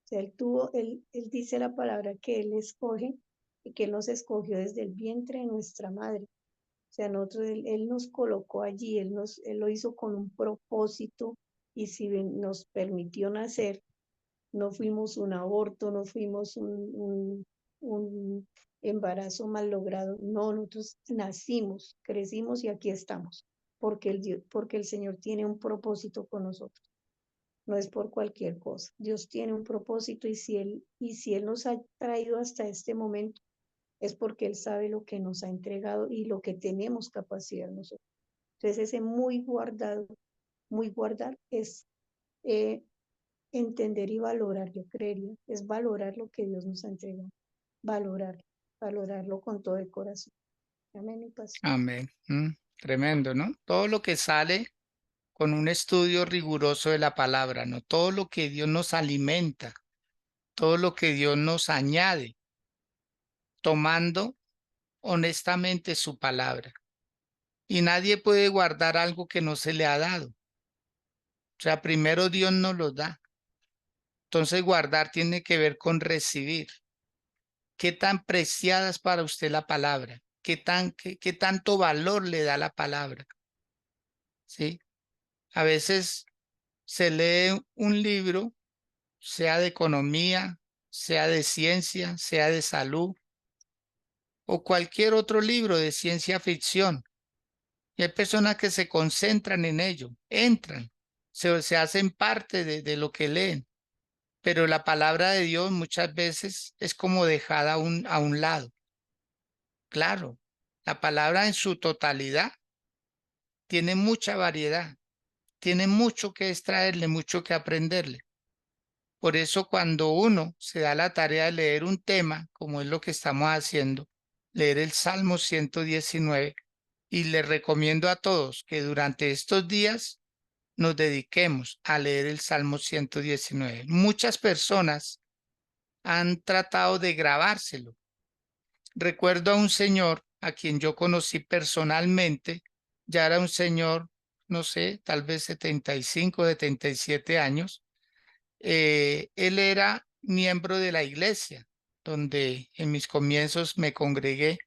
O sea, él dice la palabra que Él escoge y que Él nos escogió desde el vientre de nuestra madre. O sea, nosotros, Él nos colocó allí, Él lo hizo con un propósito y si nos permitió nacer, no fuimos un aborto, no fuimos un embarazo mal logrado, no, nosotros nacimos, crecimos y aquí estamos, porque el Señor tiene un propósito con nosotros, no es por cualquier cosa, Dios tiene un propósito y si Él nos ha traído hasta este momento, es porque Él sabe lo que nos ha entregado y lo que tenemos capacidad nosotros. Entonces ese muy guardar es entender y valorar, yo creería, es valorar lo que Dios nos ha entregado, valorarlo con todo el corazón. Amén y paz. Amén. Tremendo, ¿no? Todo lo que sale con un estudio riguroso de la palabra, ¿no? Todo lo que Dios nos alimenta, todo lo que Dios nos añade, tomando honestamente su palabra. Y nadie puede guardar algo que no se le ha dado. O sea, primero Dios nos lo da. Entonces guardar tiene que ver con recibir. ¿Qué tan preciada es para usted la palabra? ¿Qué tanto valor le da la palabra? ¿Sí? A veces se lee un libro, sea de economía, sea de ciencia, sea de salud, o cualquier otro libro de ciencia ficción. Y hay personas que se concentran en ello, entran, se hacen parte de lo que leen, pero la palabra de Dios muchas veces es como dejada a un lado. Claro, la palabra en su totalidad tiene mucha variedad, tiene mucho que extraerle, mucho que aprenderle. Por eso cuando uno se da la tarea de leer un tema, como es lo que estamos haciendo, leer el Salmo 119, y le recomiendo a todos que durante estos días nos dediquemos a leer el Salmo 119. Muchas personas han tratado de grabárselo. Recuerdo a un señor a quien yo conocí personalmente, ya era un señor, no sé, tal vez 75, 77 años. Él era miembro de la iglesia donde en mis comienzos me congregué,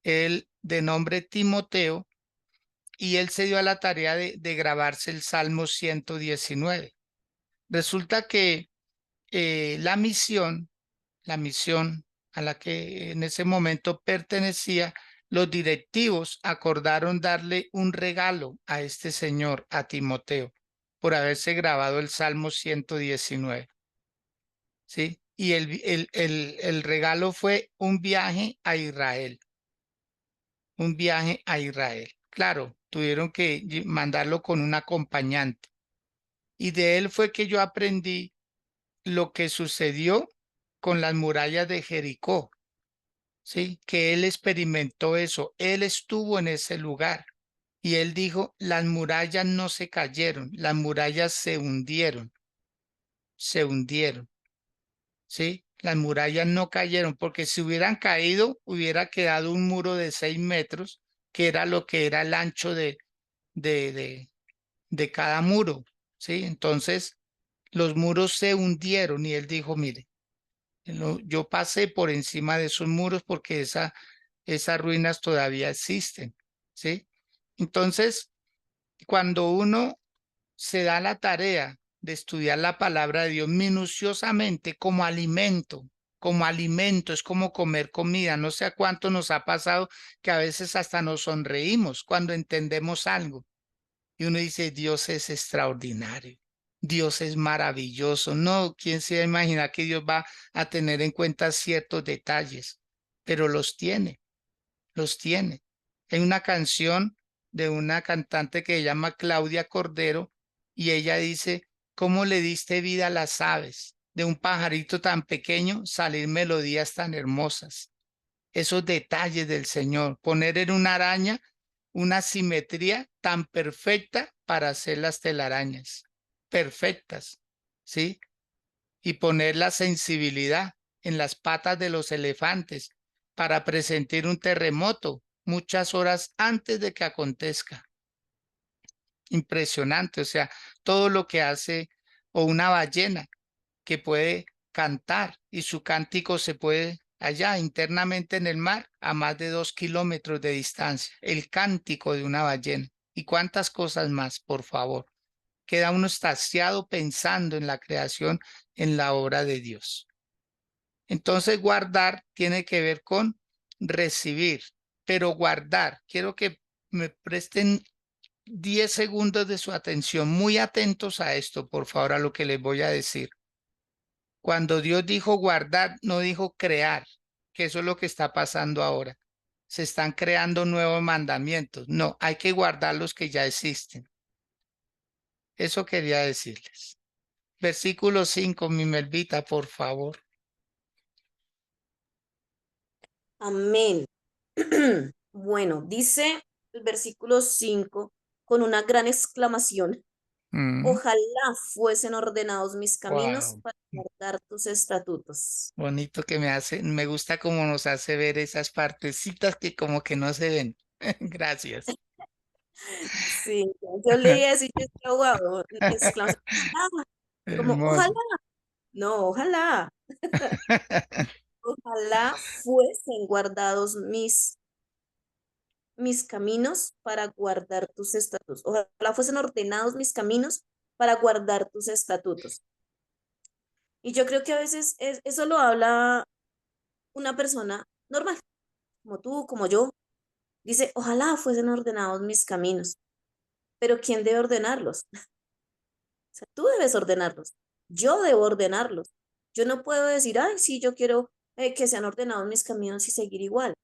él de nombre Timoteo, y él se dio a la tarea de grabarse el Salmo 119. Resulta que la misión a la que en ese momento pertenecía, los directivos acordaron darle un regalo a este señor, a Timoteo, por haberse grabado el Salmo 119. ¿Sí? Y el regalo fue un viaje a Israel, un viaje a Israel. Claro, tuvieron que mandarlo con un acompañante. Y de él fue que yo aprendí lo que sucedió con las murallas de Jericó, ¿sí? Que él experimentó eso, él estuvo en ese lugar y él dijo, las murallas no se cayeron, las murallas se hundieron, ¿sí? Las murallas no cayeron porque si hubieran caído, hubiera quedado un muro de 6 metros, que era lo que era el ancho de, de, de cada muro, ¿sí? Entonces, los muros se hundieron y él dijo, mire, yo pasé por encima de esos muros porque esas ruinas todavía existen, ¿sí? Entonces, cuando uno se da la tarea de estudiar la palabra de Dios minuciosamente como alimento, es como comer comida. No sé a cuánto nos ha pasado que a veces hasta nos sonreímos cuando entendemos algo y uno dice, Dios es extraordinario. Dios es maravilloso. No, ¿quién se imagina que Dios va a tener en cuenta ciertos detalles? Pero los tiene, los tiene. Hay una canción de una cantante que se llama Claudia Cordero y ella dice, ¿cómo le diste vida a las aves? De un pajarito tan pequeño salir melodías tan hermosas. Esos detalles del Señor, poner en una araña una simetría tan perfecta para hacer las telarañas, perfectas, ¿sí? Y poner la sensibilidad en las patas de los elefantes para presentir un terremoto muchas horas antes de que acontezca. Impresionante, o sea, todo lo que hace, o una ballena que puede cantar y su cántico se puede allá internamente en el mar a más de 2 kilómetros de distancia. El cántico de una ballena. ¿Y cuántas cosas más, por favor? Queda uno extasiado pensando en la creación, en la obra de Dios. Entonces, guardar tiene que ver con recibir, pero guardar, quiero que me presten 10 segundos de su atención, muy atentos a esto, por favor, a lo que les voy a decir. Cuando Dios dijo guardar, no dijo crear, que eso es lo que está pasando ahora. Se están creando nuevos mandamientos. No, hay que guardar los que ya existen. Eso quería decirles. Versículo 5, mi Melvita, por favor. Amén. Bueno, dice el versículo 5 con una gran exclamación. Ojalá fuesen ordenados mis caminos Wow, para guardar tus estatutos. bonito que me hace, me gusta cómo nos hace ver esas partecitas que como que no se ven. Gracias. Sí, yo leí eso y yo decía, wow, exclamación, ojalá, como, ojalá, Hermoso. no, ojalá, ojalá fuesen guardados mis caminos para guardar tus estatutos. Ojalá fuesen ordenados mis caminos para guardar tus estatutos. Y yo creo que a veces eso lo habla una persona normal, como tú, como yo. Dice, ojalá fuesen ordenados mis caminos, pero ¿quién debe ordenarlos? O sea, tú debes ordenarlos. Yo debo ordenarlos. Yo no puedo decir, ay, sí, yo quiero que sean ordenados mis caminos y seguir igual.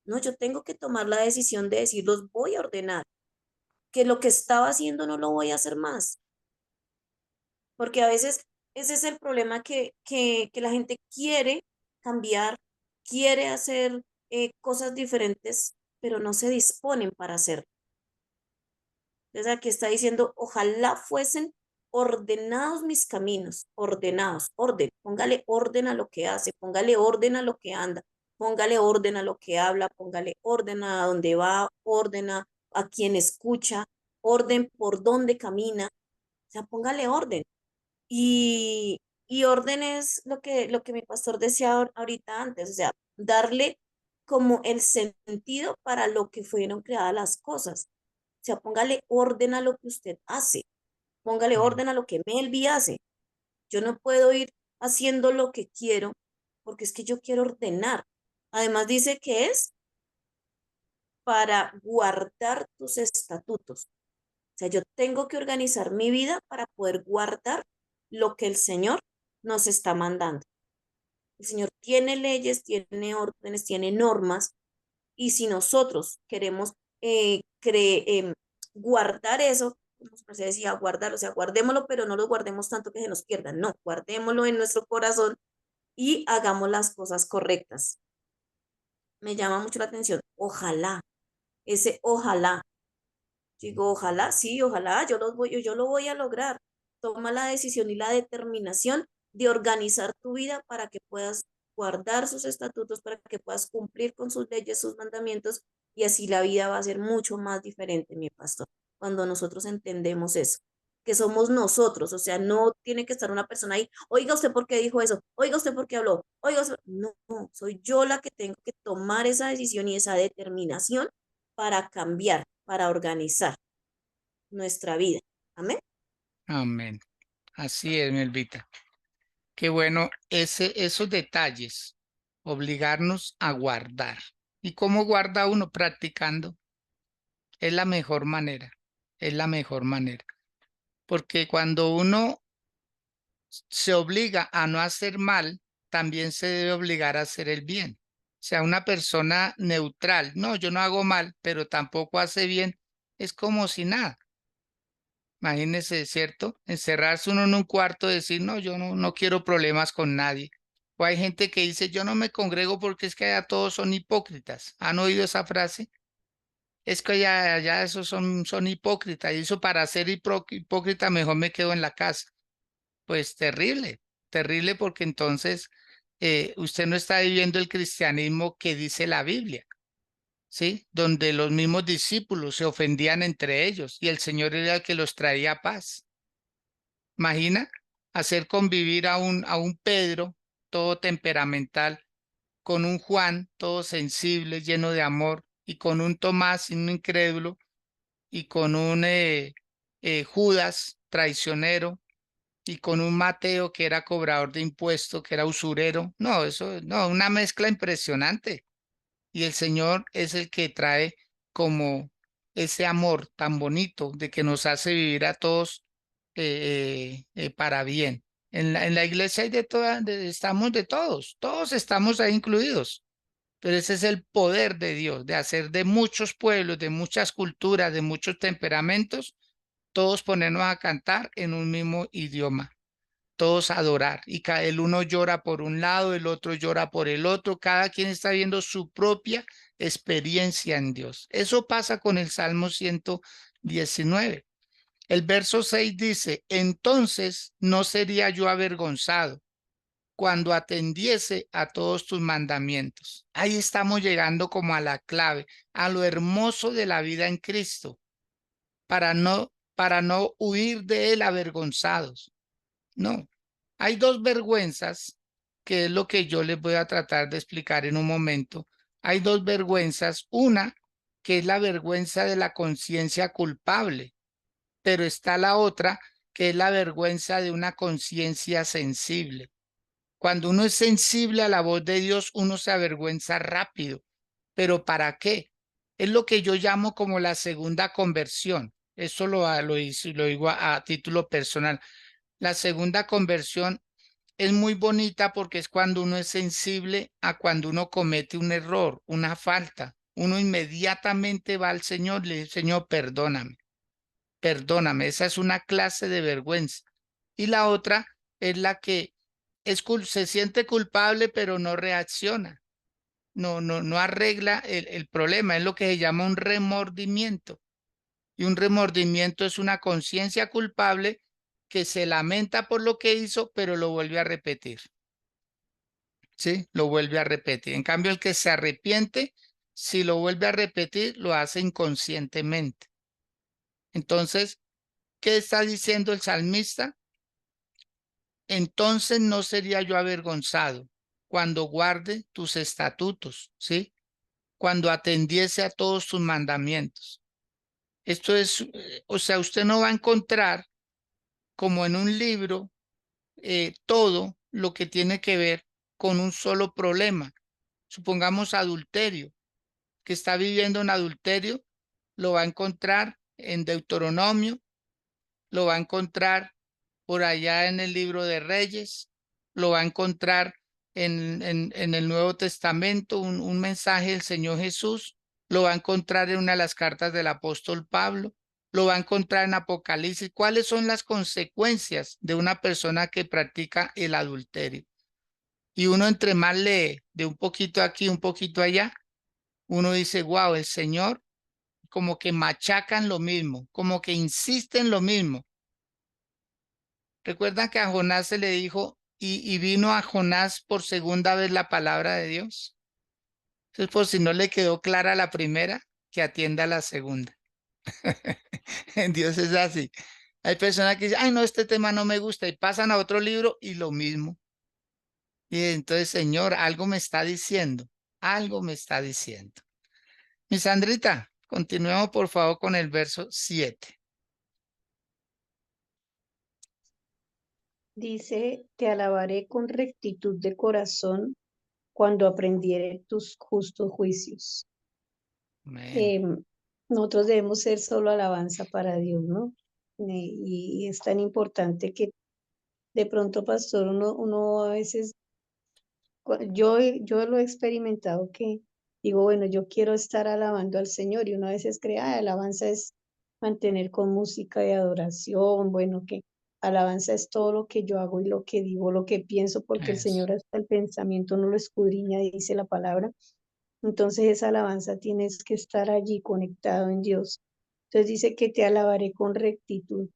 No, yo tengo que tomar la decisión de decir, los voy a ordenar, que lo que estaba haciendo no lo voy a hacer más. Porque a veces ese es el problema que la gente quiere cambiar, quiere hacer cosas diferentes, pero no se disponen para hacerlo. Entonces aquí está diciendo, ojalá fuesen ordenados mis caminos, ordenados, orden, póngale orden a lo que hace, póngale orden a lo que anda, póngale orden a lo que habla, póngale orden a dónde va, orden a quien escucha, orden por dónde camina, o sea, póngale orden. Y, y orden es lo que mi pastor decía ahorita antes, o sea, darle como el sentido para lo que fueron creadas las cosas. O sea, póngale orden a lo que usted hace, póngale Mm. orden a lo que Melvi hace. Yo no puedo ir haciendo lo que quiero porque es que yo quiero ordenar. Además dice que es para guardar tus estatutos. O sea, yo tengo que organizar mi vida para poder guardar lo que el Señor nos está mandando. El Señor tiene leyes, tiene órdenes, tiene normas, y si nosotros queremos guardar eso, como se decía, guardar, o sea, guardémoslo, pero no lo guardemos tanto que se nos pierda, no, guardémoslo en nuestro corazón y hagamos las cosas correctas. Me llama mucho la atención, ojalá, ese ojalá, digo, ojalá, sí, ojalá, yo lo voy a lograr. Toma la decisión y la determinación de organizar tu vida para que puedas guardar sus estatutos, para que puedas cumplir con sus leyes, sus mandamientos, y así la vida va a ser mucho más diferente, mi pastor, cuando nosotros entendemos eso, que somos nosotros, o sea, no tiene que estar una persona ahí, oiga usted por qué dijo eso, oiga usted por qué habló, oiga usted, no, soy yo la que tengo que tomar esa decisión y esa determinación para cambiar, para organizar nuestra vida. Amén. Amén. Así es, Melvita. Qué bueno esos detalles, obligarnos a guardar. ¿Y cómo guarda uno? Practicando. Es la mejor manera, es la mejor manera. Porque cuando uno se obliga a no hacer mal, también se debe obligar a hacer el bien. O sea, una persona neutral, no, yo no hago mal, pero tampoco hace bien, es como si nada. Imagínese, ¿cierto? Encerrarse uno en un cuarto y decir, no, yo no quiero problemas con nadie. O hay gente que dice, yo no me congrego porque es que allá todos son hipócritas. ¿Han oído esa frase? Es que allá esos son hipócritas y eso para ser hipócrita mejor me quedo en la casa. Pues terrible, terrible porque entonces usted no está viviendo el cristianismo que dice la Biblia. ¿Sí? Donde los mismos discípulos se ofendían entre ellos y el Señor era el que los traía paz. Imagina hacer convivir a un Pedro todo temperamental, con un Juan todo sensible, lleno de amor, y con un Tomás, un incrédulo, y con un Judas traicionero, y con un Mateo que era cobrador de impuestos, que era usurero. No, eso, no, una mezcla impresionante. Y el Señor es el que trae como ese amor tan bonito de que nos hace vivir a todos para bien. En la iglesia hay de todas, estamos de todos estamos ahí incluidos. Pero ese es el poder de Dios, de hacer de muchos pueblos, de muchas culturas, de muchos temperamentos, todos ponernos a cantar en un mismo idioma, todos a adorar. Y el uno llora por un lado, el otro llora por el otro, cada quien está viendo su propia experiencia en Dios. Eso pasa con el Salmo 119. El verso 6 dice, entonces no sería yo avergonzado cuando atendiese a todos tus mandamientos. Ahí estamos llegando como a la clave, a lo hermoso de la vida en Cristo, para no huir de él avergonzados. No, hay dos vergüenzas, que es lo que yo les voy a tratar de explicar en un momento. Hay dos vergüenzas, una que es la vergüenza de la conciencia culpable, pero está la otra que es la vergüenza de una conciencia sensible. Cuando uno es sensible a la voz de Dios, uno se avergüenza rápido. ¿Pero para qué? Es lo que yo llamo como la segunda conversión. Eso lo digo a título personal. La segunda conversión es muy bonita porque es cuando uno es sensible a cuando uno comete un error, una falta. Uno inmediatamente va al Señor y le dice, Señor, perdóname, perdóname. Esa es una clase de vergüenza. Y la otra es la que se siente culpable, pero no reacciona. No arregla el problema. Es lo que se llama un remordimiento. Y un remordimiento es una conciencia culpable que se lamenta por lo que hizo, pero lo vuelve a repetir. ¿Sí? Lo vuelve a repetir. En cambio, el que se arrepiente, si lo vuelve a repetir, lo hace inconscientemente. Entonces, ¿qué está diciendo el salmista? Entonces no sería yo avergonzado cuando guarde tus estatutos, ¿sí? Cuando atendiese a todos tus mandamientos. Esto es, o sea, usted no va a encontrar como en un libro todo lo que tiene que ver con un solo problema. Supongamos adulterio, que está viviendo en adulterio, lo va a encontrar en Deuteronomio, lo va a encontrar por allá en el libro de Reyes, lo va a encontrar en el Nuevo Testamento, un mensaje del Señor Jesús, lo va a encontrar en una de las cartas del apóstol Pablo, lo va a encontrar en Apocalipsis. ¿Cuáles son las consecuencias de una persona que practica el adulterio? Y uno entre más lee de un poquito aquí, un poquito allá, uno dice, wow, el Señor como que machacan lo mismo, como que insisten lo mismo. ¿Recuerdan que a Jonás se le dijo, y vino a Jonás por segunda vez la palabra de Dios? Entonces, por si no le quedó clara la primera, que atienda la segunda. En Dios es así. Hay personas que dicen, ay, no, este tema no me gusta, y pasan a otro libro y lo mismo. Y entonces, Señor, algo me está diciendo, algo me está diciendo. Mi Sandrita, continuemos por favor con el verso 7. Dice, te alabaré con rectitud de corazón cuando aprendiere tus justos juicios. Amén. Nosotros debemos ser solo alabanza para Dios, ¿no? Y es tan importante que de pronto, pastor, uno a veces, yo lo he experimentado que digo, bueno, yo quiero estar alabando al Señor y uno a veces cree, alabanza es mantener con música de adoración, bueno, que alabanza es todo lo que yo hago y lo que digo, lo que pienso, porque el Eso. Señor hasta el pensamiento no lo escudriña, dice la palabra. Entonces esa alabanza tienes que estar allí conectado en Dios. Entonces dice que te alabaré con rectitud.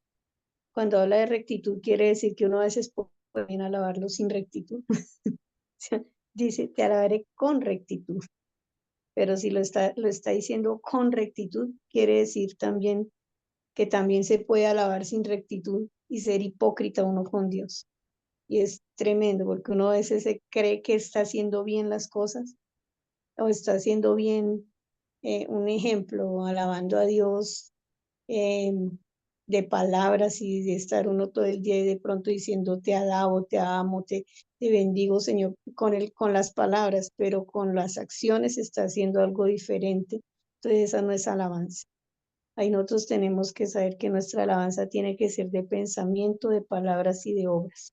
Cuando habla de rectitud quiere decir que uno a veces puede alabarlo sin rectitud. Dice, te alabaré con rectitud. Pero si lo está diciendo con rectitud, quiere decir también que también se puede alabar sin rectitud y ser hipócrita uno con Dios. Y es tremendo porque uno a veces se cree que está haciendo bien las cosas o está haciendo bien, un ejemplo, alabando a Dios, eh, de palabras y de estar uno todo el día y de pronto diciendo te alabo, te amo, te bendigo, Señor, con las palabras, pero con las acciones está haciendo algo diferente. Entonces esa no es alabanza. Ahí nosotros tenemos que saber que nuestra alabanza tiene que ser de pensamiento, de palabras y de obras.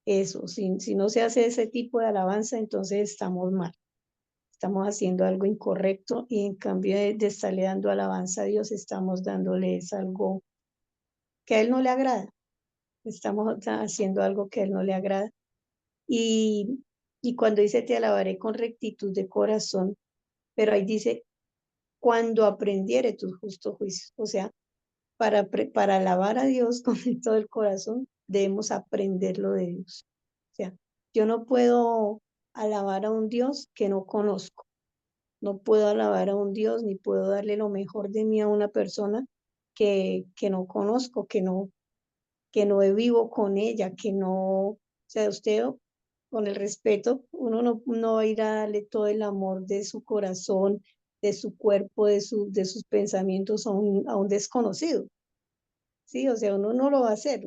Eso, si no se hace ese tipo de alabanza, entonces estamos mal. Estamos haciendo algo incorrecto y en cambio de estarle dando alabanza a Dios, estamos dándoles algo que a Él no le agrada. Estamos haciendo algo que a Él no le agrada. Y, y cuando dice te alabaré con rectitud de corazón, pero ahí dice cuando aprendiere tus justos juicios. O sea, para alabar a Dios con todo el corazón, debemos aprender lo de Dios. O sea, yo no puedo alabar a un Dios que no conozco. No puedo alabar a un Dios ni puedo darle lo mejor de mí a una persona que no conozco, que no vivo con ella, que no, o sea, usted con el respeto, uno no va a ir a darle todo el amor de su corazón, de su cuerpo, de sus pensamientos a un desconocido, ¿sí? O sea, uno no lo va a hacer,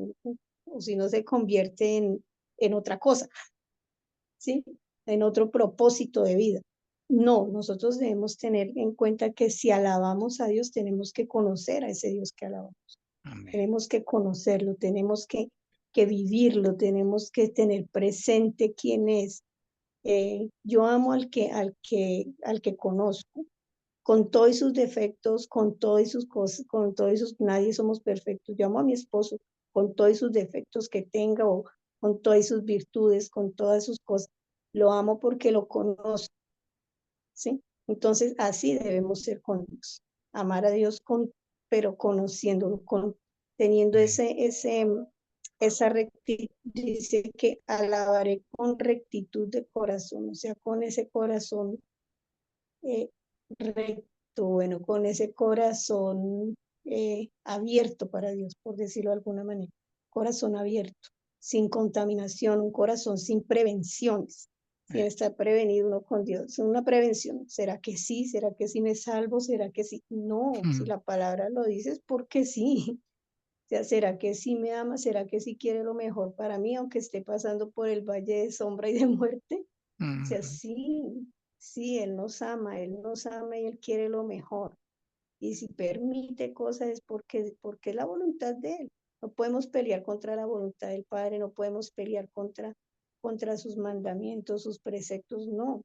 o si no se convierte en otra cosa, ¿sí? En otro propósito de vida. No, nosotros debemos tener en cuenta que si alabamos a Dios, tenemos que conocer a ese Dios que alabamos. Amén. Tenemos que conocerlo, tenemos que vivirlo, tenemos que tener presente quién es. Yo amo al que conozco, con todos sus defectos, con todas sus cosas, con todos sus, nadie somos perfectos. Yo amo a mi esposo con todos sus defectos que tenga o con todas sus virtudes, con todas sus cosas. Lo amo porque lo conozco, ¿sí? Entonces, así debemos ser con Dios. Amar a Dios pero conociéndolo, teniendo Amén. esa rectitud. Dice que alabaré con rectitud de corazón, o sea, con ese corazón, eh, recto, bueno, con ese corazón, abierto para Dios, por decirlo de alguna manera. Corazón abierto, sin contaminación, un corazón sin prevenciones, sin estar prevenido uno con Dios. Una prevención, ¿será que sí? ¿Será que sí me salvo? ¿Será que sí? No, si la palabra lo dice es porque sí. O sea, ¿será que sí me ama? ¿Será que sí quiere lo mejor para mí, aunque esté pasando por el valle de sombra y de muerte? O sea, Ujú. sí, sí, Él nos ama y Él quiere lo mejor. Y si permite cosas es porque es la voluntad de Él. No podemos pelear contra la voluntad del Padre, no podemos pelear contra sus mandamientos, sus preceptos, no.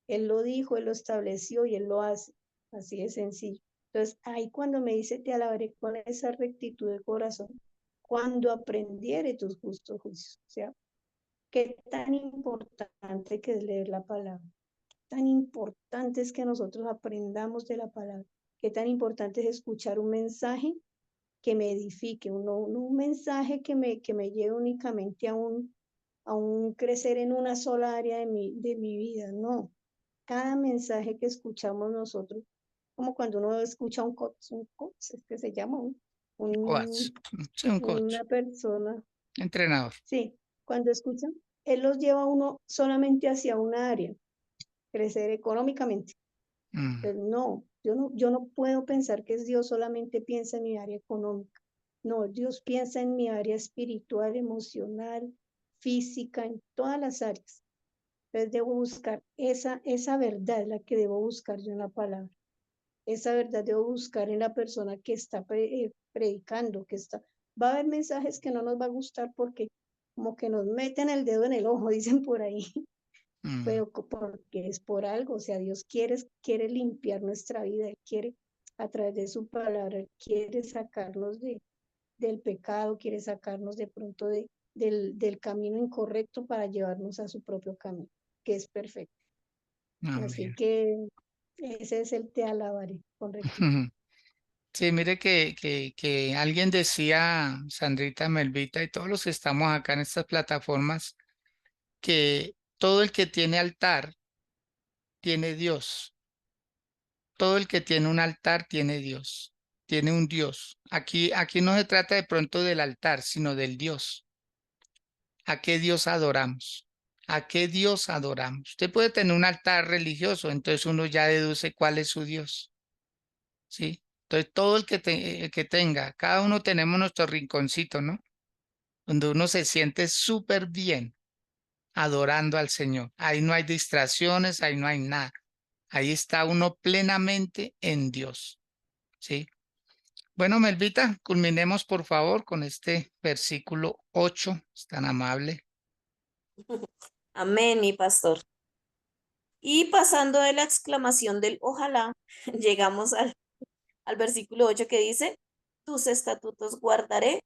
Él lo dijo, Él lo estableció y Él lo hace. así de sencillo. Entonces, ahí cuando me dice, te alabaré con esa rectitud de corazón, cuando aprendiere tus justos juicios. O sea, qué tan importante que es leer la palabra, tan importante es que nosotros aprendamos de la palabra, qué tan importante es escuchar un mensaje que me edifique, un mensaje que me lleve únicamente a un crecer en una sola área de mi vida, no. Cada mensaje que escuchamos nosotros, como cuando uno escucha un coach, es que se llama Coach, sí, un coach, una persona, entrenador. sí, cuando escuchan, él los lleva a uno solamente hacia una área, crecer económicamente. Mm, Pues no, yo no puedo pensar que Dios solamente piensa en mi área económica. No, Dios piensa en mi área espiritual, emocional, física, en todas las áreas. Entonces debo buscar esa verdad, la que debo buscar yo en la palabra. Esa verdad debo buscar en la persona que está predicando, que está. Va a haber mensajes que no nos va a gustar porque como que nos meten el dedo en el ojo, dicen por ahí, mm, pero porque es por algo, o sea, Dios quiere limpiar nuestra vida, Él quiere, a través de su palabra, Él quiere sacarnos del pecado, quiere sacarnos de pronto del camino incorrecto para llevarnos a su propio camino, que es perfecto. Así amén. que ese es el te alabaré con rectitud. Sí, mire que alguien decía, Sandrita, Melvita y todos los que estamos acá en estas plataformas, que todo el que tiene altar tiene Dios. Todo el que tiene un altar tiene Dios. Tiene un Dios. Aquí no se trata de pronto del altar, sino del Dios. ¿A qué Dios adoramos? ¿A qué Dios adoramos? Usted puede tener un altar religioso, entonces uno ya deduce cuál es su Dios. ¿Sí? Entonces todo el que tenga, cada uno tenemos nuestro rinconcito, ¿no? Donde uno se siente súper bien adorando al Señor. Ahí no hay distracciones, ahí no hay nada. Ahí está uno plenamente en Dios, ¿sí? Bueno, Melvita, culminemos por favor con este versículo 8, es tan amable. Amén, mi pastor. Y pasando de la exclamación del ojalá, llegamos al versículo 8 que dice, tus estatutos guardaré,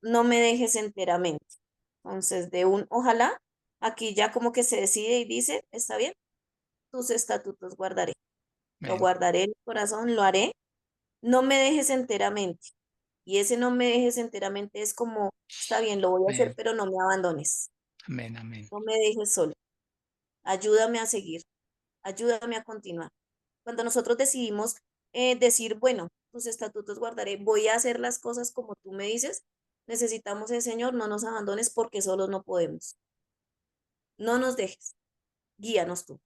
no me dejes enteramente. Entonces, de un ojalá, aquí ya como que se decide y dice, está bien, tus estatutos guardaré. Lo Amén, guardaré en el corazón, lo haré, no me dejes enteramente. Y ese no me dejes enteramente es como, está bien, lo voy a hacer, amén, pero no me abandones, amén, amén. no me dejes solo, ayúdame a seguir, ayúdame a continuar. Cuando nosotros decidimos decir, bueno, tus estatutos guardaré, voy a hacer las cosas como tú me dices, necesitamos el Señor, no nos abandones porque solos no podemos. No nos dejes, guíanos tú.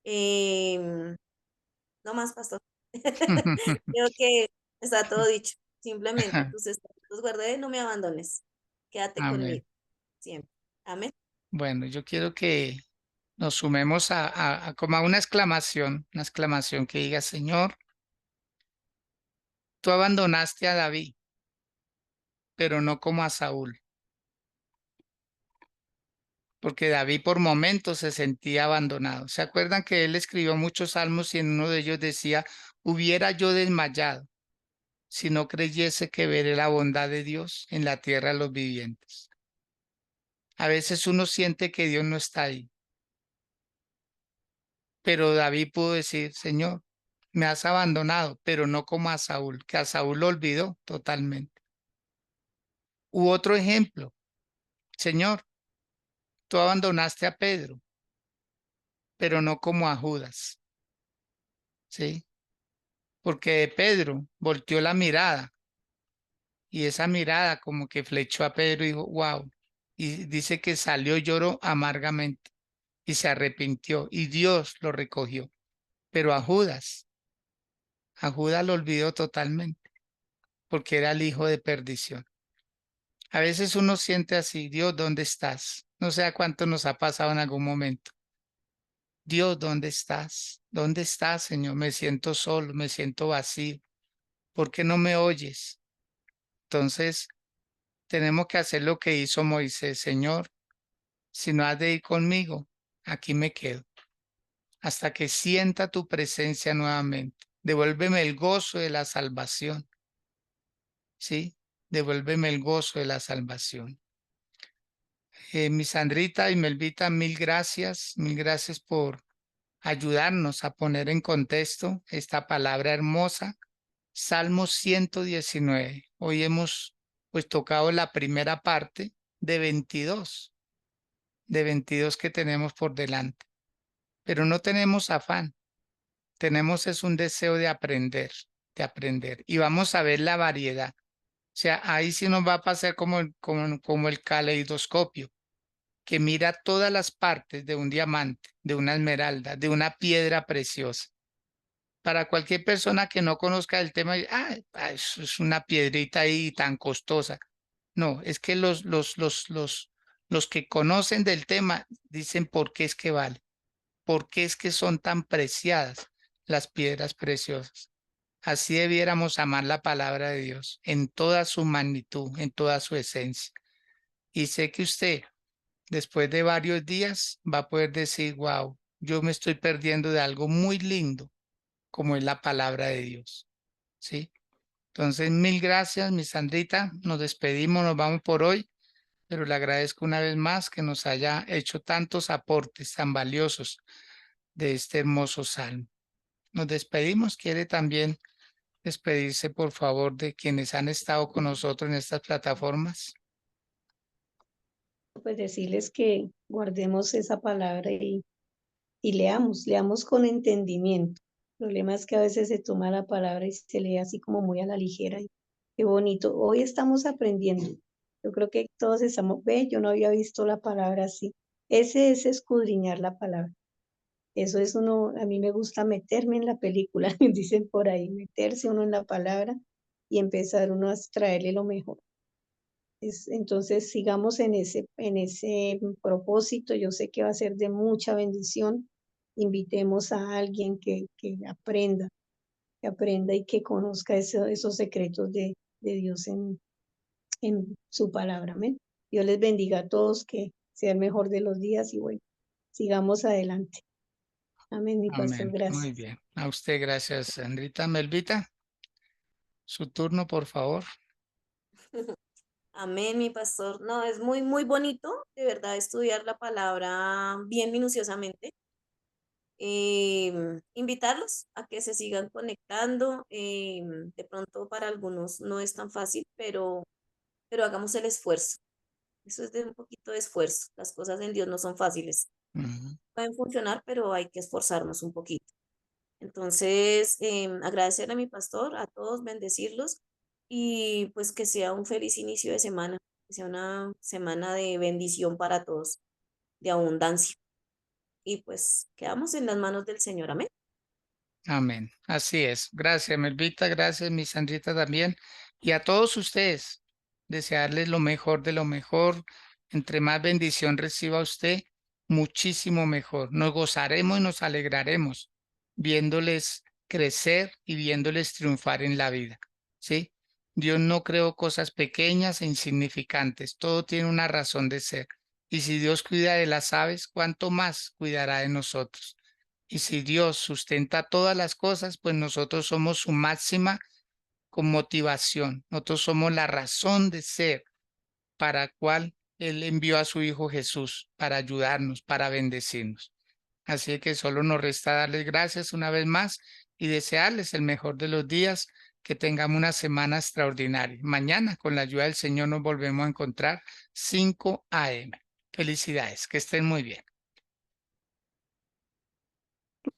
Em, no más, pastor. Creo que está todo dicho. Simplemente tus estatutos guardaré, no me abandones. Quédate Amén. conmigo siempre. Amén. Bueno, yo quiero que nos sumemos a como a una exclamación que diga, Señor, tú abandonaste a David, pero no como a Saúl, porque David por momentos se sentía abandonado. ¿Se acuerdan que él escribió muchos salmos y en uno de ellos decía, hubiera yo desmayado si no creyese que veré la bondad de Dios en la tierra de los vivientes? A veces uno siente que Dios no está ahí, pero David pudo decir, Señor, me has abandonado, pero no como a Saúl, que a Saúl lo olvidó totalmente. U otro ejemplo, Señor, tú abandonaste a Pedro, pero no como a Judas, ¿sí? Porque de Pedro volteó la mirada y esa mirada como que flechó a Pedro y dijo, wow. Y dice que salió lloró amargamente y se arrepintió y Dios lo recogió. Pero a Judas lo olvidó totalmente porque era el hijo de perdición. A veces uno siente así, Dios, ¿dónde estás? No sé a cuánto nos ha pasado en algún momento. Dios, ¿dónde estás? ¿Dónde estás, Señor? Me siento solo, me siento vacío. ¿Por qué no me oyes? Entonces, tenemos que hacer lo que hizo Moisés. Señor, si no has de ir conmigo, aquí me quedo. hasta que sienta tu presencia nuevamente. Devuélveme el gozo de la salvación. ¿Sí? Devuélveme el gozo de la salvación. Mi Sandrita y Melvita, mil gracias por ayudarnos a poner en contexto esta palabra hermosa. Salmo 119. Hoy hemos pues tocado la primera parte de 22 que tenemos por delante, pero no tenemos afán, tenemos es un deseo de aprender, y vamos a ver la variedad. O sea, ahí sí nos va a pasar como el caleidoscopio, que mira todas las partes de un diamante, de una esmeralda, de una piedra preciosa. Para cualquier persona que no conozca el tema, eso es una piedrita ahí tan costosa. No, es que los que conocen del tema dicen por qué es que vale, por qué es que son tan preciadas las piedras preciosas. Así debiéramos amar la palabra de Dios en toda su magnitud, en toda su esencia. Y sé que usted, después de varios días, va a poder decir, wow, yo me estoy perdiendo de algo muy lindo, como es la palabra de Dios. ¿Sí? Entonces, mil gracias, mi Sandrita. Nos despedimos, nos vamos por hoy, pero le agradezco una vez más que nos haya hecho tantos aportes tan valiosos de este hermoso salmo. Nos despedimos. ¿Quiere también despedirse, por favor, de quienes han estado con nosotros en estas plataformas? Pues decirles que guardemos esa palabra y leamos con entendimiento. El problema es que a veces se toma la palabra y se lee así como muy a la ligera. Y qué bonito. Hoy estamos aprendiendo. Yo creo que todos estamos, yo no había visto la palabra así. Ese es escudriñar la palabra. Eso es uno, a mí me gusta meterme en la película, dicen por ahí, meterse uno en la palabra y empezar uno a extraerle lo mejor. Entonces sigamos en ese propósito. Yo sé que va a ser de mucha bendición. Invitemos a alguien que aprenda y que conozca esos secretos de Dios en su palabra. Amén. Dios les bendiga a todos, que sea el mejor de los días y bueno, sigamos adelante. Amén, mi pastor, Amén. Muy gracias. bien. A usted, gracias, Sandrita. Melvita, su turno, por favor. Amén, mi pastor. No, es muy, muy bonito, de verdad, estudiar la palabra bien minuciosamente. Invitarlos a que se sigan conectando. De pronto para algunos no es tan fácil, pero hagamos el esfuerzo. Eso es de un poquito de esfuerzo. Las cosas en Dios no son fáciles. Ujú. Pueden funcionar, pero hay que esforzarnos un poquito. Entonces, agradecer a mi pastor, a todos, bendecirlos y pues que sea un feliz inicio de semana, que sea una semana de bendición para todos, de abundancia. Y pues quedamos en las manos del Señor. Amén. Amén. Así es. Gracias, Melvita. Gracias, mi Sandrita también. Y a todos ustedes, desearles lo mejor de lo mejor. Entre más bendición reciba usted, muchísimo mejor. Nos gozaremos y nos alegraremos viéndoles crecer y viéndoles triunfar en la vida. ¿Sí? Dios no creó cosas pequeñas e insignificantes. Todo tiene una razón de ser. Y si Dios cuida de las aves, ¿cuánto más cuidará de nosotros? Y si Dios sustenta todas las cosas, pues nosotros somos su máxima con motivación. Nosotros somos la razón de ser para cual Él envió a su Hijo Jesús, para ayudarnos, para bendecirnos. Así que solo nos resta darles gracias una vez más y desearles el mejor de los días, que tengamos una semana extraordinaria. Mañana, con la ayuda del Señor, nos volvemos a encontrar 5 a.m. Felicidades, que estén muy bien.